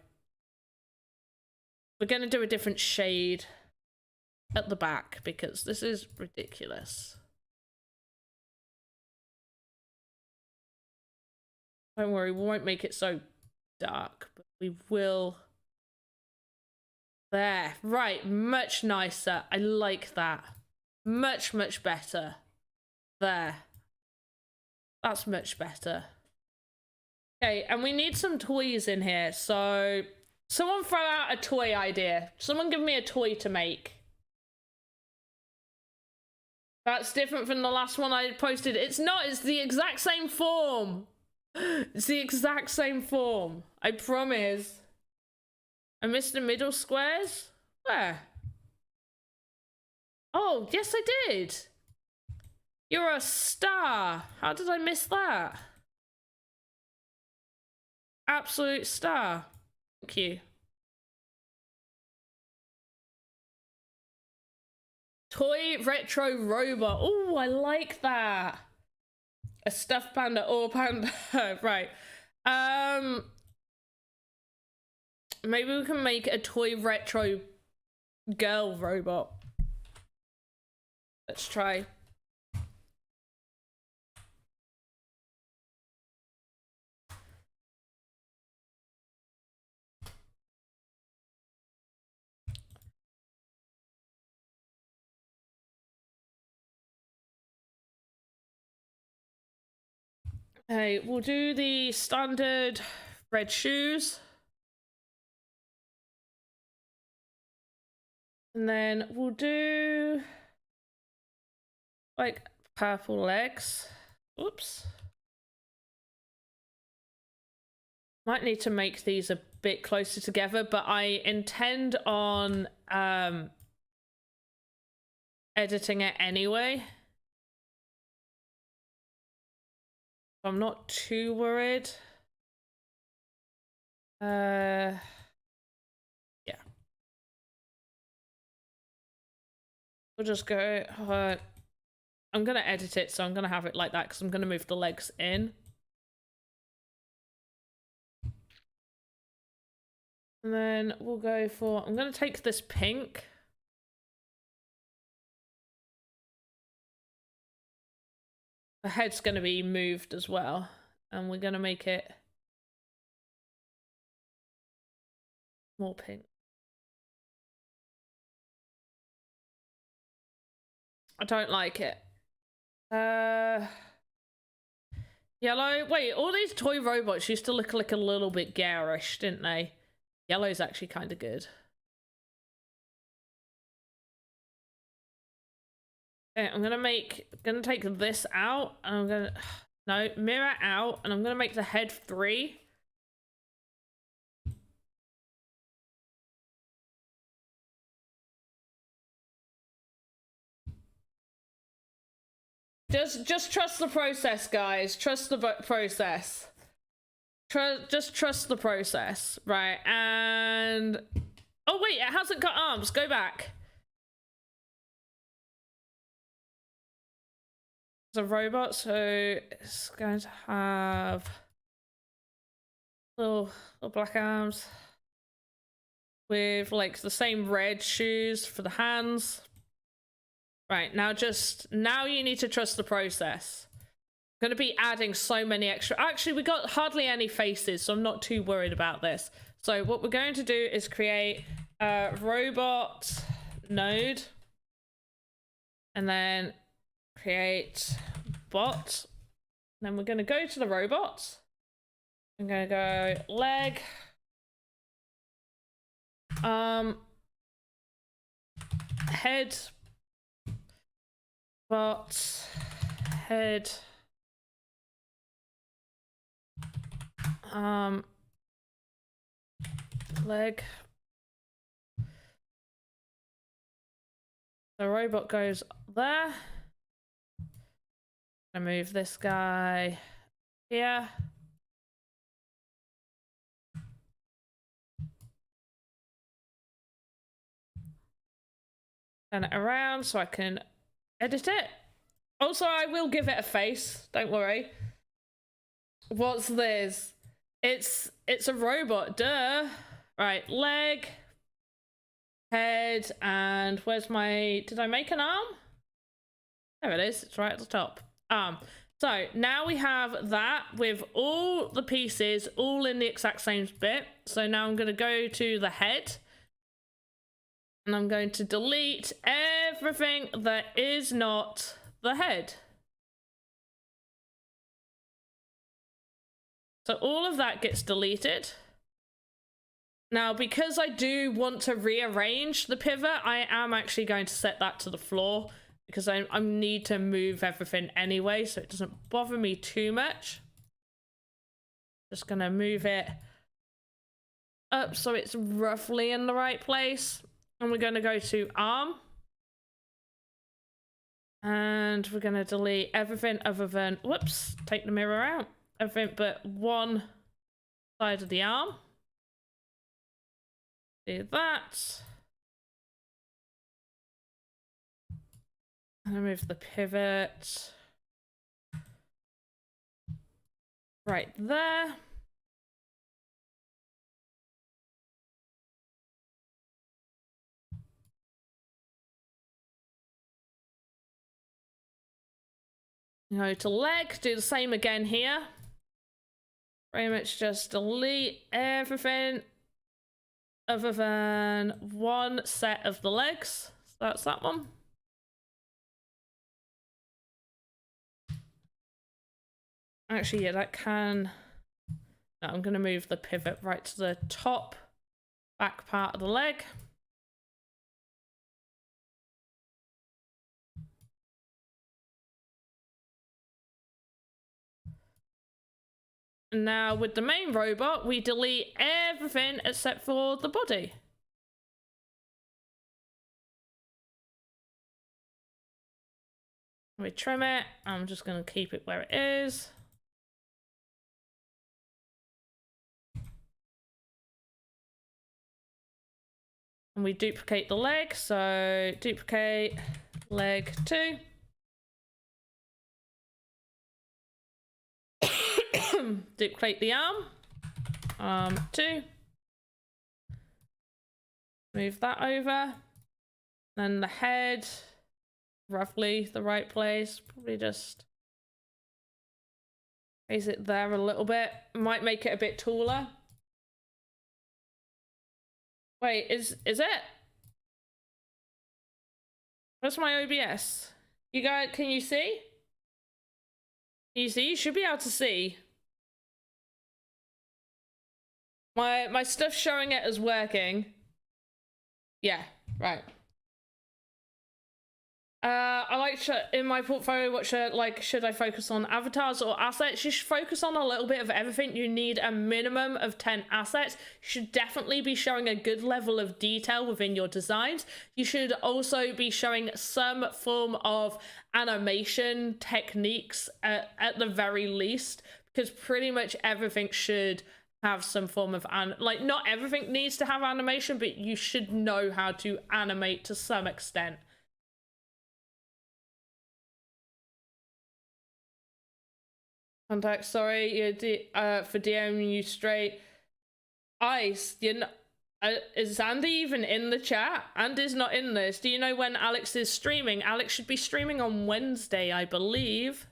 We're gonna do a different shade at the back because this is ridiculous. Don't worry, we won't make it so dark, but we will. There, right, much nicer. I like that. Much, much better. There. That's much better. Okay, and we need some toys in here, so someone throw out a toy idea. Someone give me a toy to make. That's different from the last one I posted. It's not, it's the exact same form. It's the exact same form. I promise. I missed the middle squares? Where? Oh, yes I did. You're a star. How did I miss that? Absolute star. Thank you. Toy retro robot. Oh, I like that. A stuffed panda or panda. Right. Maybe we can make a toy retro girl robot. Let's try. Okay, we'll do the standard red shoes. And then we'll do like purple legs. Oops. Might need to make these a bit closer together, but I intend on editing it anyway. I'm not too worried. Yeah. We'll just go, I'm gonna edit it, so I'm gonna have it like that because I'm gonna move the legs in. And then we'll go for, I'm gonna take this pink. The head's gonna be moved as well. And we're gonna make it more pink. I don't like it. Yellow. Wait, all these toy robots used to look like a little bit garish, didn't they? Yellow's actually kind of good. Okay, I'm gonna take this out, and I'm gonna, no, mirror out, and I'm gonna make the head 3. Just trust the process, guys. Trust the process. Just trust the process, right? And oh wait, it hasn't got arms. Go back. It's a robot, so it's going to have little black arms with like the same red shoes for the hands. Right, now you need to trust the process. I'm gonna be adding so many extra. Actually, we got hardly any faces, so I'm not too worried about this. So what we're going to do is create a robot node, and then create bot. Then we're gonna go to the robot. I'm gonna go leg, head, bot, head, leg. The robot goes there. I move this guy here. turn it around so I can edit it. Also, I will give it a face, don't worry. What's this? It's a robot, duh. Right, leg, head, and where's my... Did I make an arm? There it is, it's right at the top. So now we have that with all the pieces all in the exact same bit. So now I'm going to go to the head and I'm going to delete everything that is not the head. So all of that gets deleted. Now, because I do want to rearrange the pivot, I am actually going to set that to the floor because I need to move everything anyway, so it doesn't bother me too much. Just gonna move it up so it's roughly in the right place. And we're gonna go to arm. And we're gonna delete everything other than, whoops, take the mirror out. Everything but one side of the arm. Do that. And move the pivot right there. Go to leg, do the same again here. Pretty much just delete everything other than one set of the legs. So that's that one. Actually, yeah, that can... No, I'm going to move the pivot right to the top back part of the leg. And now with the main robot, we delete everything except for the body. We trim it. I'm just going to keep it where it is. And we duplicate the leg, so duplicate leg 2. Duplicate the arm, 2. Move that over. Then the head, roughly the right place. Probably just raise it there a little bit. Might make it a bit taller. Wait, is it? Where's my OBS? You guys, can you see? Can you see? You should be able to see. My stuff's showing it as working. Yeah, right. I like in my portfolio, what should I focus on, avatars or assets? You should focus on a little bit of everything. You need a minimum of 10 assets. You should definitely be showing a good level of detail within your designs. You should also be showing some form of animation techniques at the very least, because pretty much everything should have some form of like, not everything needs to have animation, but you should know how to animate to some extent. Contact, sorry, for DMing you straight. Ice, you know, is Andy even in the chat? Andy's not in this. Do you know when Alex is streaming? Alex should be streaming on Wednesday, I believe.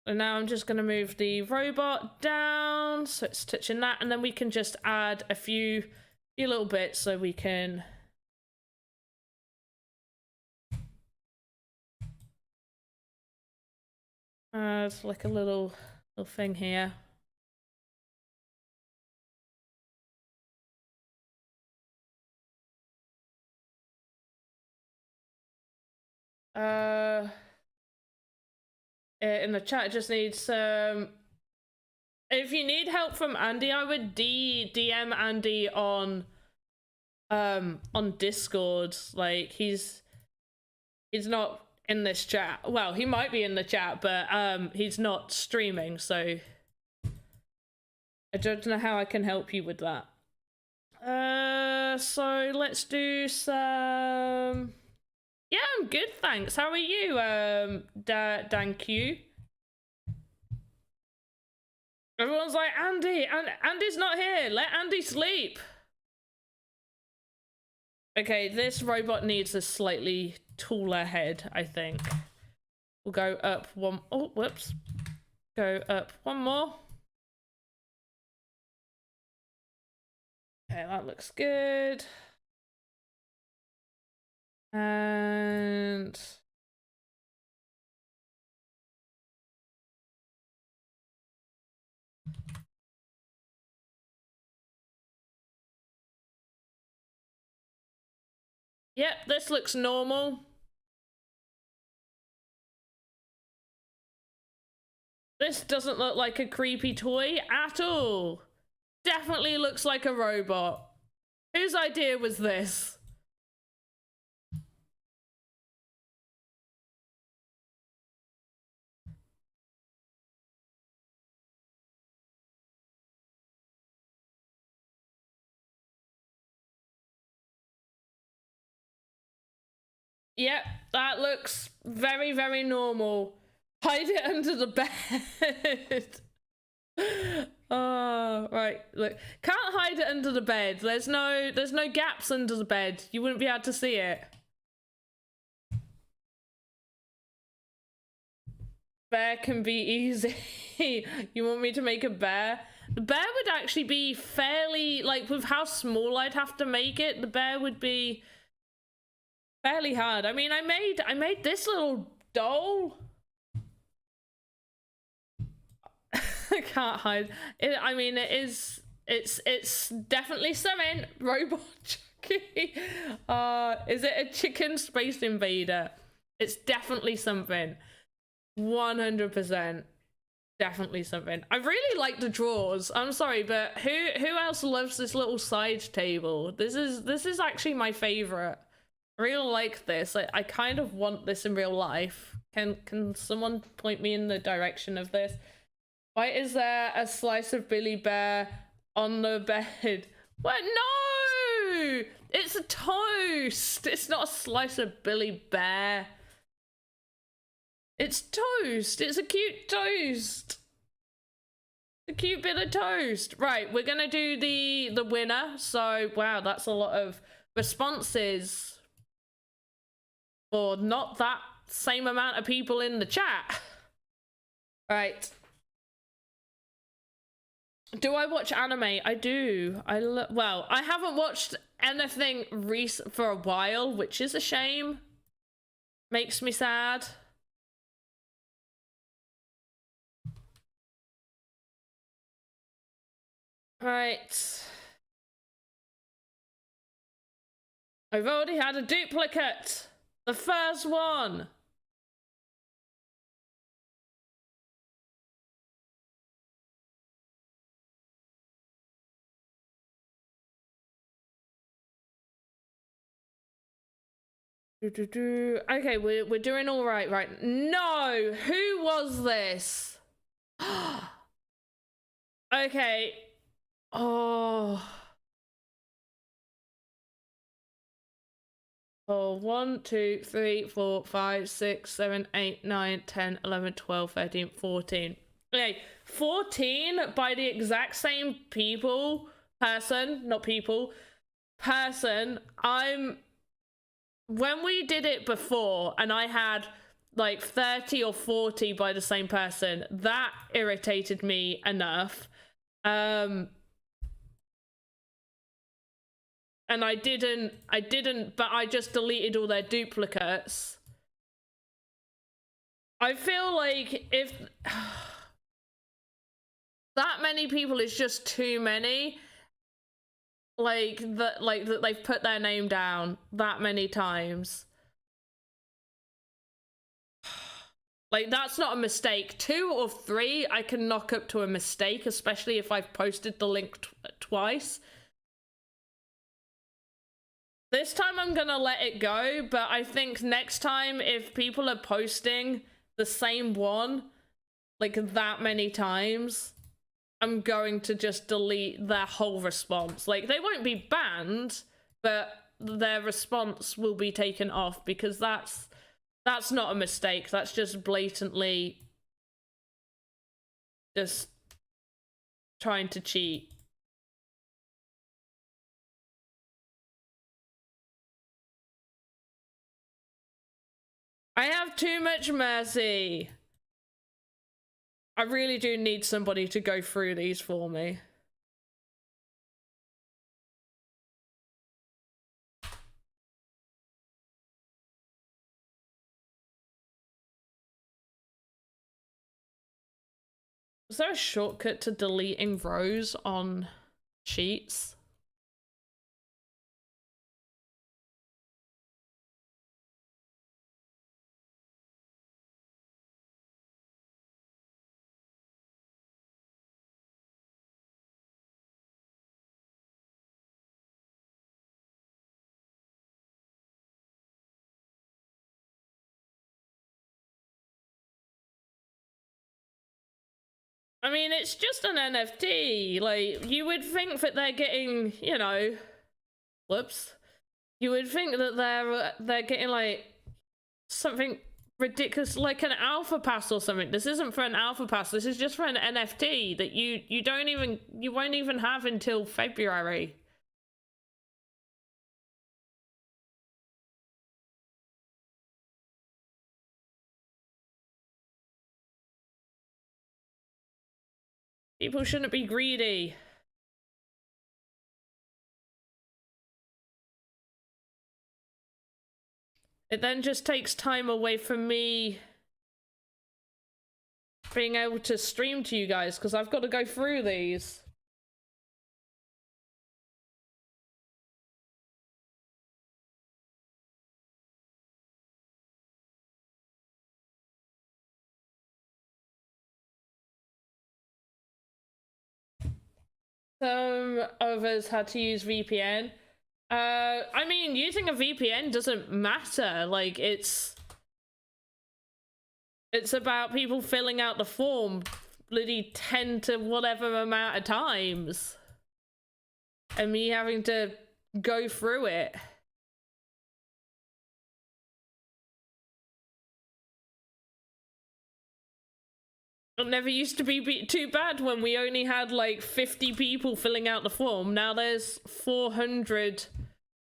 And now I'm just going to move the robot down so it's touching that, and then we can just add a few little bits so we can... It's like a little thing here. In the chat, just needs some... If you need help from Andy, I would DM Andy on Discord. Like, he's not in this chat. Well, he might be in the chat, but he's not streaming, so I don't know how I can help you with that. So let's do some. Yeah, I'm good, thanks. How are you, Dan Q? Everyone's like, Andy, Andy's not here. Let Andy sleep. Okay, this robot needs a slightly taller head, I think. We'll go up one. Oh, whoops. Go up one more. Okay, that looks good. And yep, this looks normal. This doesn't look like a creepy toy at all. Definitely looks like a robot. Whose idea was this? Yep, that looks very, very normal. Hide it under the bed. Oh, right. Look, can't hide it under the bed. There's no gaps under the bed. You wouldn't be able to see it. Bear can be easy. You want me to make a bear? The bear would actually be fairly, like, with how small I'd have to make it, the bear would be fairly hard. I mean, I made this little doll. I can't hide it. I mean, it's definitely something. Robot Chucky. Is it a chicken space invader? It's definitely something. 100%. Definitely something. I really like the drawers. I'm sorry, but who else loves this little side table? This is actually my favorite. I really like this. I kind of want this in real life. Can someone point me in the direction of this? Why is there a slice of Billy Bear on the bed? What? No! It's a toast! It's not a slice of Billy Bear. It's toast! It's a cute toast! A cute bit of toast. Right, we're gonna do the winner. So, wow, that's a lot of responses. Or not that same amount of people in the chat. Right. Do I watch anime? I do. Well, I haven't watched anything recent for a while, which is a shame. Makes me sad. Right. I've already had a duplicate. The first one. Okay, we're doing all right, right? No, who was this? Okay. Oh. Oh, 1, 2, 3, 4, 5, 6, 7, 8, 9, 10, 11, 12, 13, 14. Okay, 14 by the exact same person. When we did it before and I had like 30 or 40 by the same person, that irritated me enough. And I didn't, but I just deleted all their duplicates. I feel like if that many people is just too many, that they've put their name down that many times. Like, that's not a mistake. 2 or 3 I can knock up to a mistake, especially if I've posted the link twice. This time I'm gonna let it go, but I think next time if people are posting the same one like that many times, I'm going to just delete their whole response. Like, they won't be banned, but their response will be taken off, because that's not a mistake. That's just blatantly just trying to cheat. I have too much mercy. I really do need somebody to go through these for me. Is there a shortcut to deleting rows on sheets? I mean, it's just an NFT. Like, you would think that they're getting, you know, whoops. You would think that they're getting like something ridiculous, like an alpha pass or something. This isn't for an alpha pass. This is just for an NFT that you won't even have until February. People shouldn't be greedy. It then just takes time away from me being able to stream to you guys, because I've got to go through these. Some of us had to use VPN. I mean, using a VPN doesn't matter. Like, it's about people filling out the form bloody 10 to whatever amount of times, and me having to go through it. It never used to be too bad when we only had like 50 people filling out the form. Now there's 400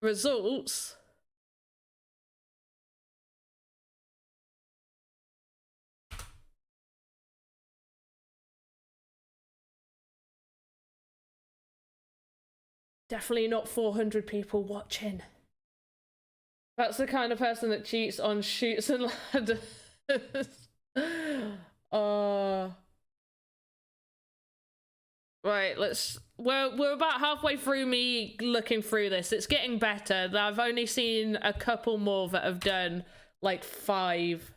results. Definitely not 400 people watching. That's the kind of person that cheats on Shoots and Ladders. Right, we're about halfway through me looking through this. It's getting better. I've only seen a couple more that have done like five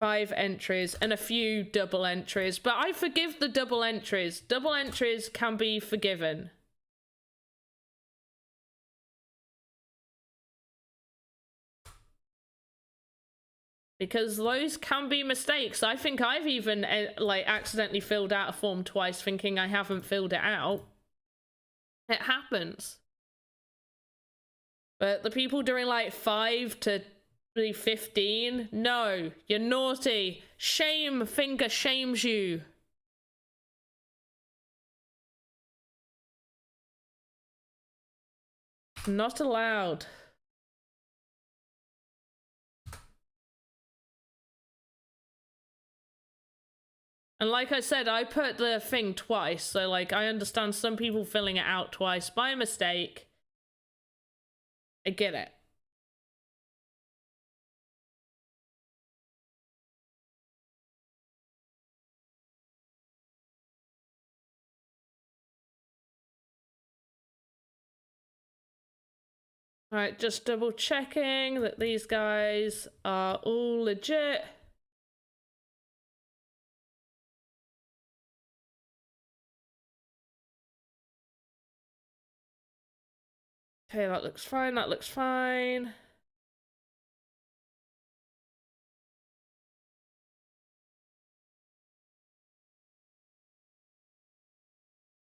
entries and a few double entries, but I forgive the double entries. Double entries can be forgiven. Because those can be mistakes. I think I've even like accidentally filled out a form twice thinking I haven't filled it out. It happens. But the people doing like 5 to 15, no, you're naughty. Shame finger shames you. Not allowed. And like I said, I put the thing twice, so like I understand some people filling it out twice by mistake. I get it. All right, just double checking that these guys are all legit. Okay, that looks fine, that looks fine.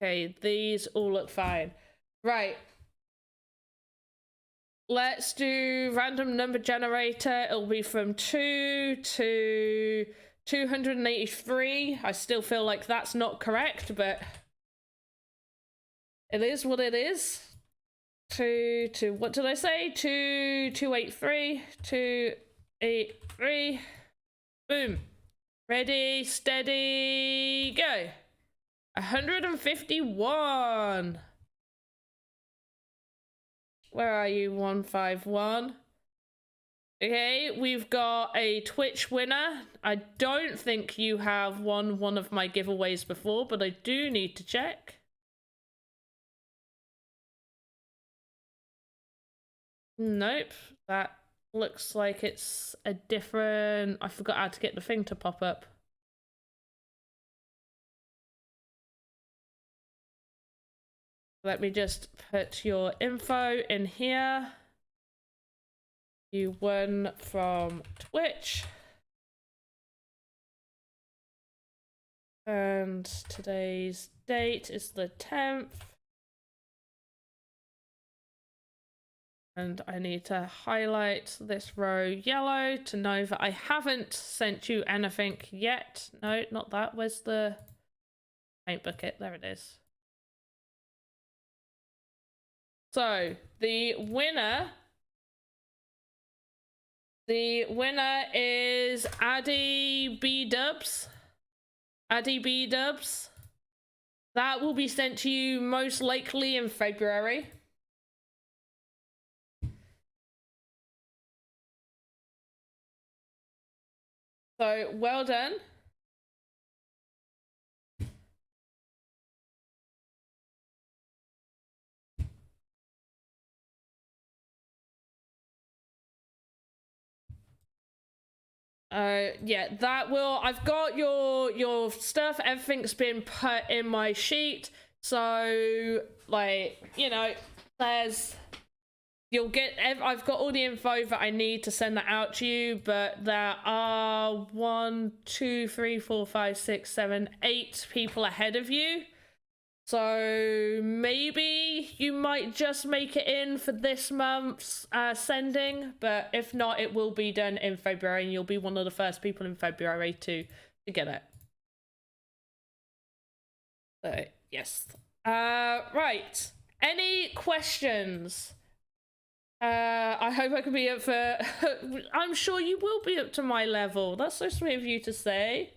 Okay, these all look fine. Right. Let's do random number generator. It'll be from 2 to 283. I still feel like that's not correct, but it is what it is. 2 to, what did I say? 283, 283. Boom. Ready, steady, go. 151. Where are you? 151. Okay, we've got a Twitch winner. I don't think you have won one of my giveaways before, but I do need to check. Nope, that looks like it's a different... I forgot how to get the thing to pop up. Let me just put your info in here. You won from Twitch. And today's date is the 10th. And I need to highlight this row yellow to know that I haven't sent you anything yet. No, not that. Where's the paint bucket? There it is. So the winner is Addy B Dubs. Addy B Dubs. That will be sent to you most likely in February. So well done. Yeah, that will... I've got your stuff. Everything's been put in my sheet. So, like, you know, there's... You'll get... I've got all the info that I need to send that out to you, but there are 1, 2, 3, 4, 5, 6, 7, 8 people ahead of you. So maybe you might just make it in for this month's sending, but if not, it will be done in February, and you'll be one of the first people in February to get it. Yes. Right. Any questions? I hope I can be up for... I'm sure you will be up to my level. That's so sweet of you to say.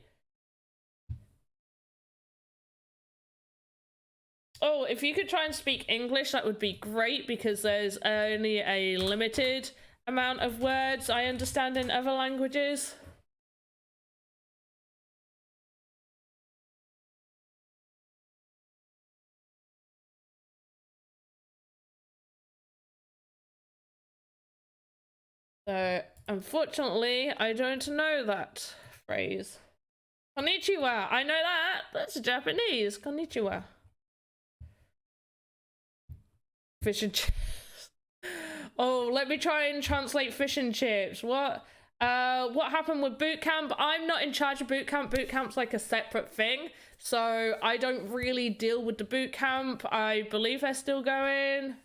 Oh, if you could try and speak English, that would be great, because there's only a limited amount of words I understand in other languages. So, unfortunately, I don't know that phrase. Konnichiwa, I know that. That's Japanese. Konnichiwa. Fish and chips. Oh, let me try and translate fish and chips. What happened with boot camp? I'm not in charge of boot camp. Boot camp's like a separate thing, so I don't really deal with the boot camp. I believe they're still going.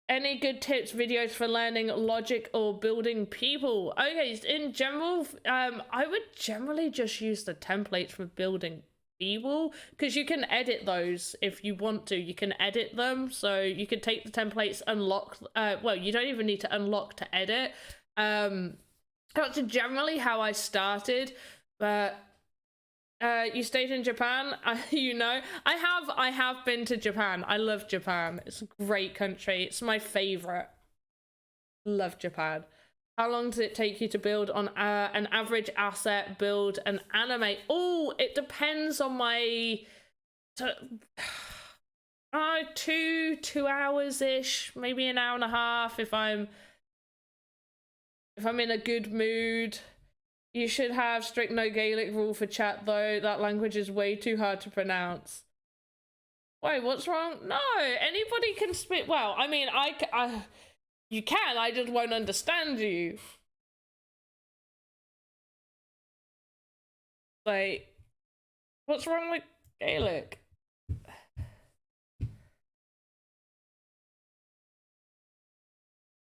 Any good tips, videos for learning logic or building people? Okay, in general, I would generally just use the templates for building people, because you can edit those if you want to. You can edit them, so you can take the templates, unlock, well, you don't even need to unlock to edit. That's generally how I started, but you stayed in Japan. You know, I have been to Japan. I love Japan. It's a great country. It's my favorite. Love Japan. How long does it take you to build on an average asset, build and animate? Oh, it depends on my 2 hours ish, maybe an hour and a half if I'm in a good mood. You should have strict no Gaelic rule for chat, though. That language is way too hard to pronounce. Wait, what's wrong? No, anybody can speak. Well, I mean, you can, I just won't understand you. Like, what's wrong with Okay, look.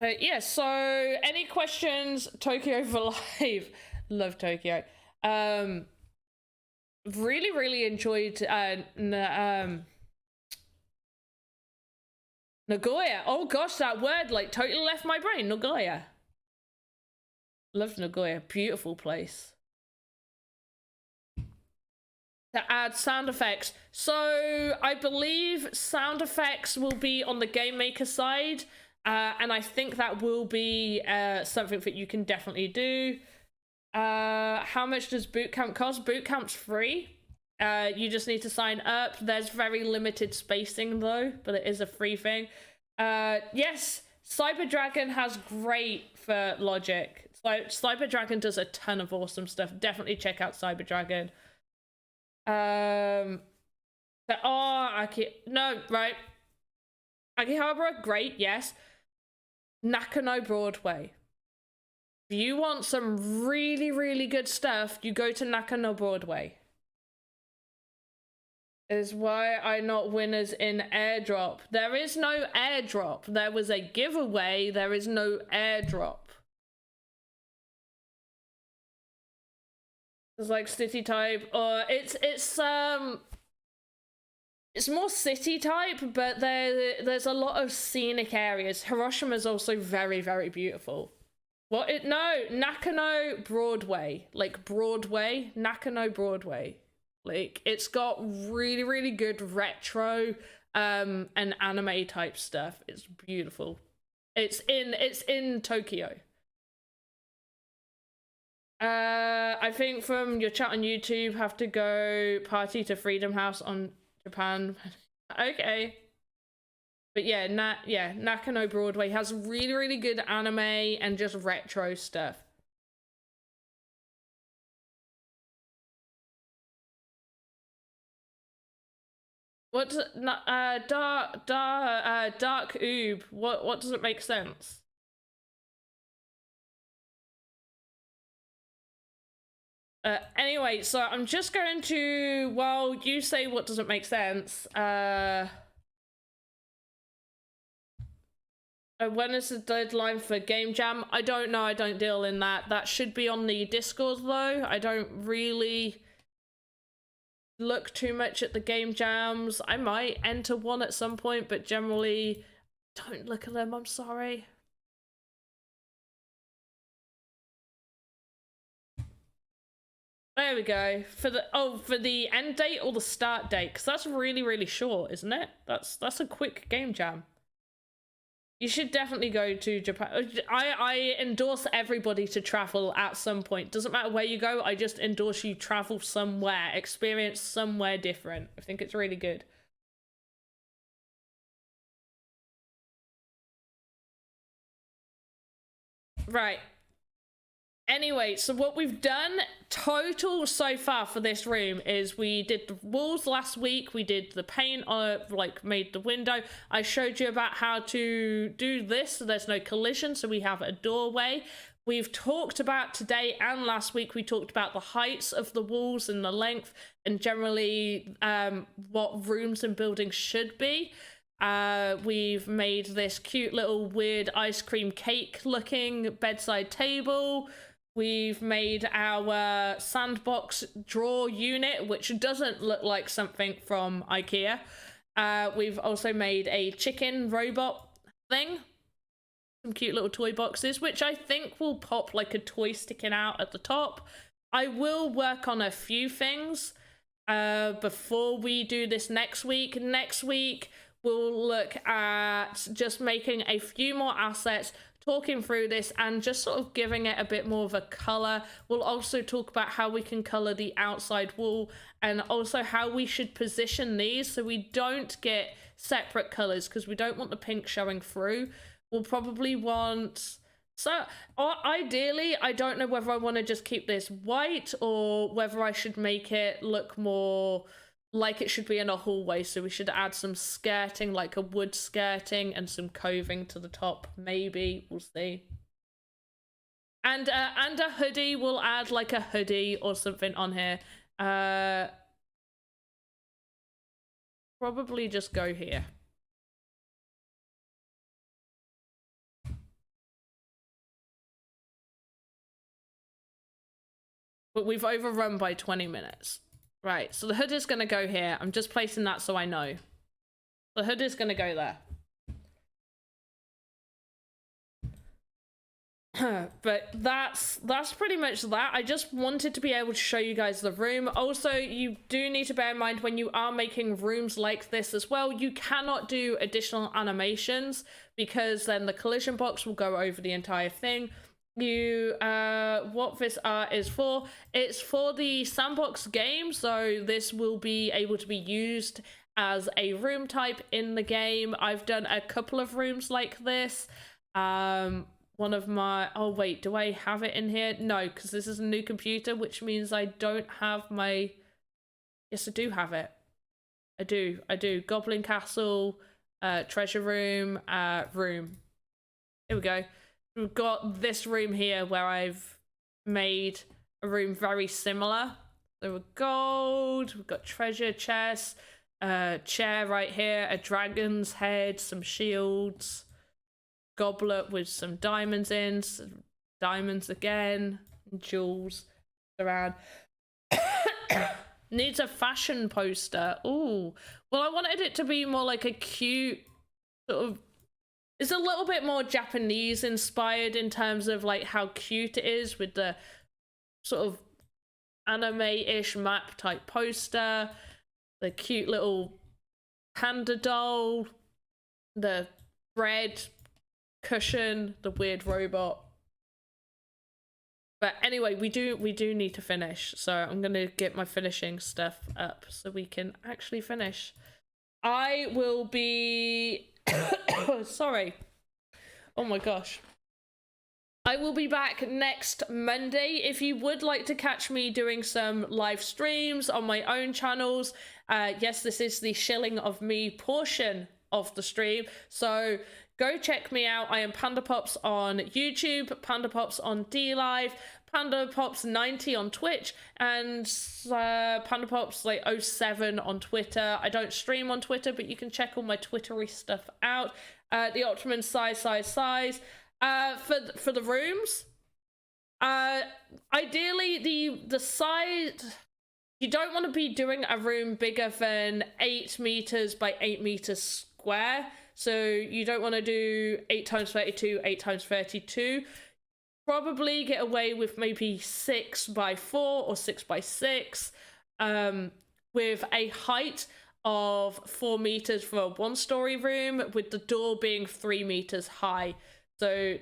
But yeah, so any questions? Tokyo for life. Love Tokyo. Really enjoyed Nagoya. Oh gosh, that word like totally left my brain. Nagoya. Loved Nagoya. Beautiful place. To add sound effects. So I believe sound effects will be on the game maker side. And I think that will be something that you can definitely do. How much does bootcamp cost? Bootcamp's free. You just need to sign up. There's very limited spacing though, but it is a free thing. Yes, Cyber Dragon has great for logic. Cyber Dragon does a ton of awesome stuff. Definitely check out Cyber Dragon. Akihabara, great, yes. Nakano Broadway. If you want some really good stuff, you go to Nakano Broadway. Is why I'm not winners in airdrop. There is no airdrop. There was a giveaway. There is no airdrop. It's like city type, or it's more city type, but there's a lot of scenic areas. Hiroshima's also very beautiful. No, Nakano Broadway, like Broadway, Nakano Broadway. Like it's got really good retro and anime type stuff. It's beautiful. It's in Tokyo. I think from your chat on YouTube, have to go party to Freedom House on Japan. Okay. But yeah, Nakano Broadway has really good anime and just retro stuff. What dark oob? What does it make sense? Anyway, so I'm just going to, while you say what doesn't make sense, when is the deadline for Game Jam? I don't know, I don't deal in that. That should be on the Discord though. I don't really look too much at the Game Jams. I might enter one at some point, but generally don't look at them, I'm sorry. There we go. For the end date or the start date, because that's really short, isn't it? That's a quick Game Jam. You should definitely go to Japan. I endorse everybody to travel at some point. Doesn't matter where you go, I just endorse you travel somewhere, experience somewhere different. I think it's really good. Right. Anyway, so what we've done total so far for this room is we did the walls last week, we did the paint, like made the window. I showed you about how to do this so there's no collision, so we have a doorway. We've talked about today and last week, we talked about the heights of the walls and the length and generally what rooms and buildings should be. We've made this cute little weird ice cream cake looking bedside table. We've made our sandbox drawer unit, which doesn't look like something from IKEA. We've also made a chicken robot thing. Some cute little toy boxes, which I think will pop like a toy sticking out at the top. I will work on a few things before we do this next week. Next week, we'll look at just making a few more assets, talking through this and just sort of giving it a bit more of a color. We'll also talk about how we can color the outside wall and also how we should position these so we don't get separate colors because we don't want the pink showing through. We'll probably want... So, or ideally, I don't know whether I want to just keep this white or whether I should make it look more like it should be in a hallway. So we should add some skirting, like a wood skirting and some coving to the top, maybe. We'll see. And a hoodie, we'll add like a hoodie or something on here. probably just go here. But we've overrun by 20 minutes. Right, so the hood is going to go here. I'm just placing that so I know. The hood is going to go there. But that's pretty much that. I just wanted to be able to show you guys the room. Also, you do need to bear in mind when you are making rooms like this as well, you cannot do additional animations because then the collision box will go over the entire thing. What this art is for, it's for the Sandbox game, so this will be able to be used as a room type in the game. I've done a couple of rooms like this. One of my, oh wait, do I have it in here? No, because this is a new computer, which means I don't have my, yes I do have it. I do. Goblin Castle, treasure room, room. Here we go. We've got this room here where I've made a room very similar. So we've gold, we've got treasure chest, chair right here, a dragon's head, some shields, goblet with some diamonds in, some diamonds again, and jewels around. Needs a fashion poster. Ooh. Well, I wanted it to be more like a cute sort of, it's a little bit more Japanese inspired in terms of like how cute it is with the sort of anime-ish map type poster, the cute little panda doll, the bread cushion, the weird robot. But anyway, we do need to finish, so I'm gonna get my finishing stuff up so we can actually finish. I will be sorry, oh my gosh, I will be back next Monday. If you would like to catch me doing some live streams on my own channels, yes, this is the shilling of me portion of the stream, so go check me out. I am Panda Pops on YouTube, Panda Pops on DLive, Panda Pops 90 on Twitch, and Panda Pops like 07 on Twitter. I don't stream on Twitter, but you can check all my Twittery stuff out. The Optimum size. For the rooms, ideally the size, you don't want to be doing a room bigger than 8 meters by 8 meters square. So you don't want to do 8 times 32, 8 times 32. Probably get away with maybe 6 by 4 or 6 by 6, with a height of 4 meters for a 1-story room, with the door being 3 meters high. So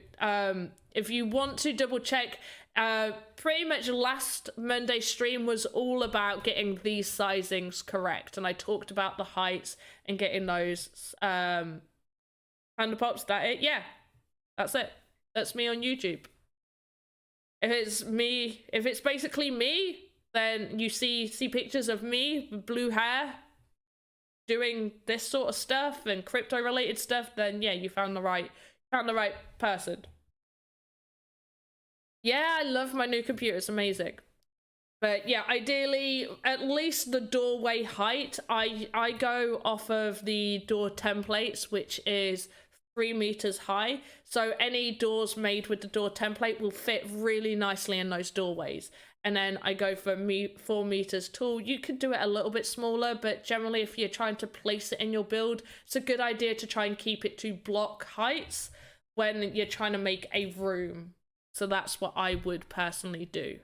if you want to double check, pretty much last Monday stream was all about getting these sizings correct, and I talked about the heights and getting those. Panda Pops, that it? Yeah, that's it. That's me on YouTube. If it's me, if it's basically me, then you see pictures of me with blue hair doing this sort of stuff and crypto related stuff, then yeah, you found the right person. Yeah, I love my new computer, it's amazing. But yeah, ideally, at least the doorway height, I go off of the door templates, which is 3 meters high. So any doors made with the door template will fit really nicely in those doorways. And then I go for 4 meters tall. You could do it a little bit smaller, but generally if you're trying to place it in your build, it's a good idea to try and keep it to block heights when you're trying to make a room. So that's what I would personally do.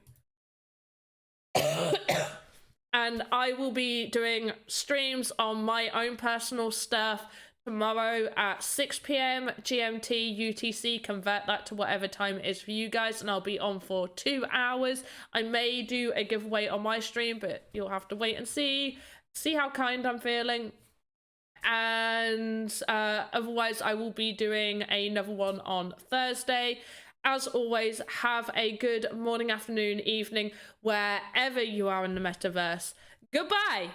And I will be doing streams on my own personal stuff tomorrow at 6 PM GMT UTC. Convert that to whatever time it is for you guys, and I'll be on for 2 hours. I may do a giveaway on my stream, but you'll have to wait and see how kind I'm feeling. And otherwise I will be doing another one on Thursday. As always, have a good morning, afternoon, evening, wherever you are in the metaverse. Goodbye!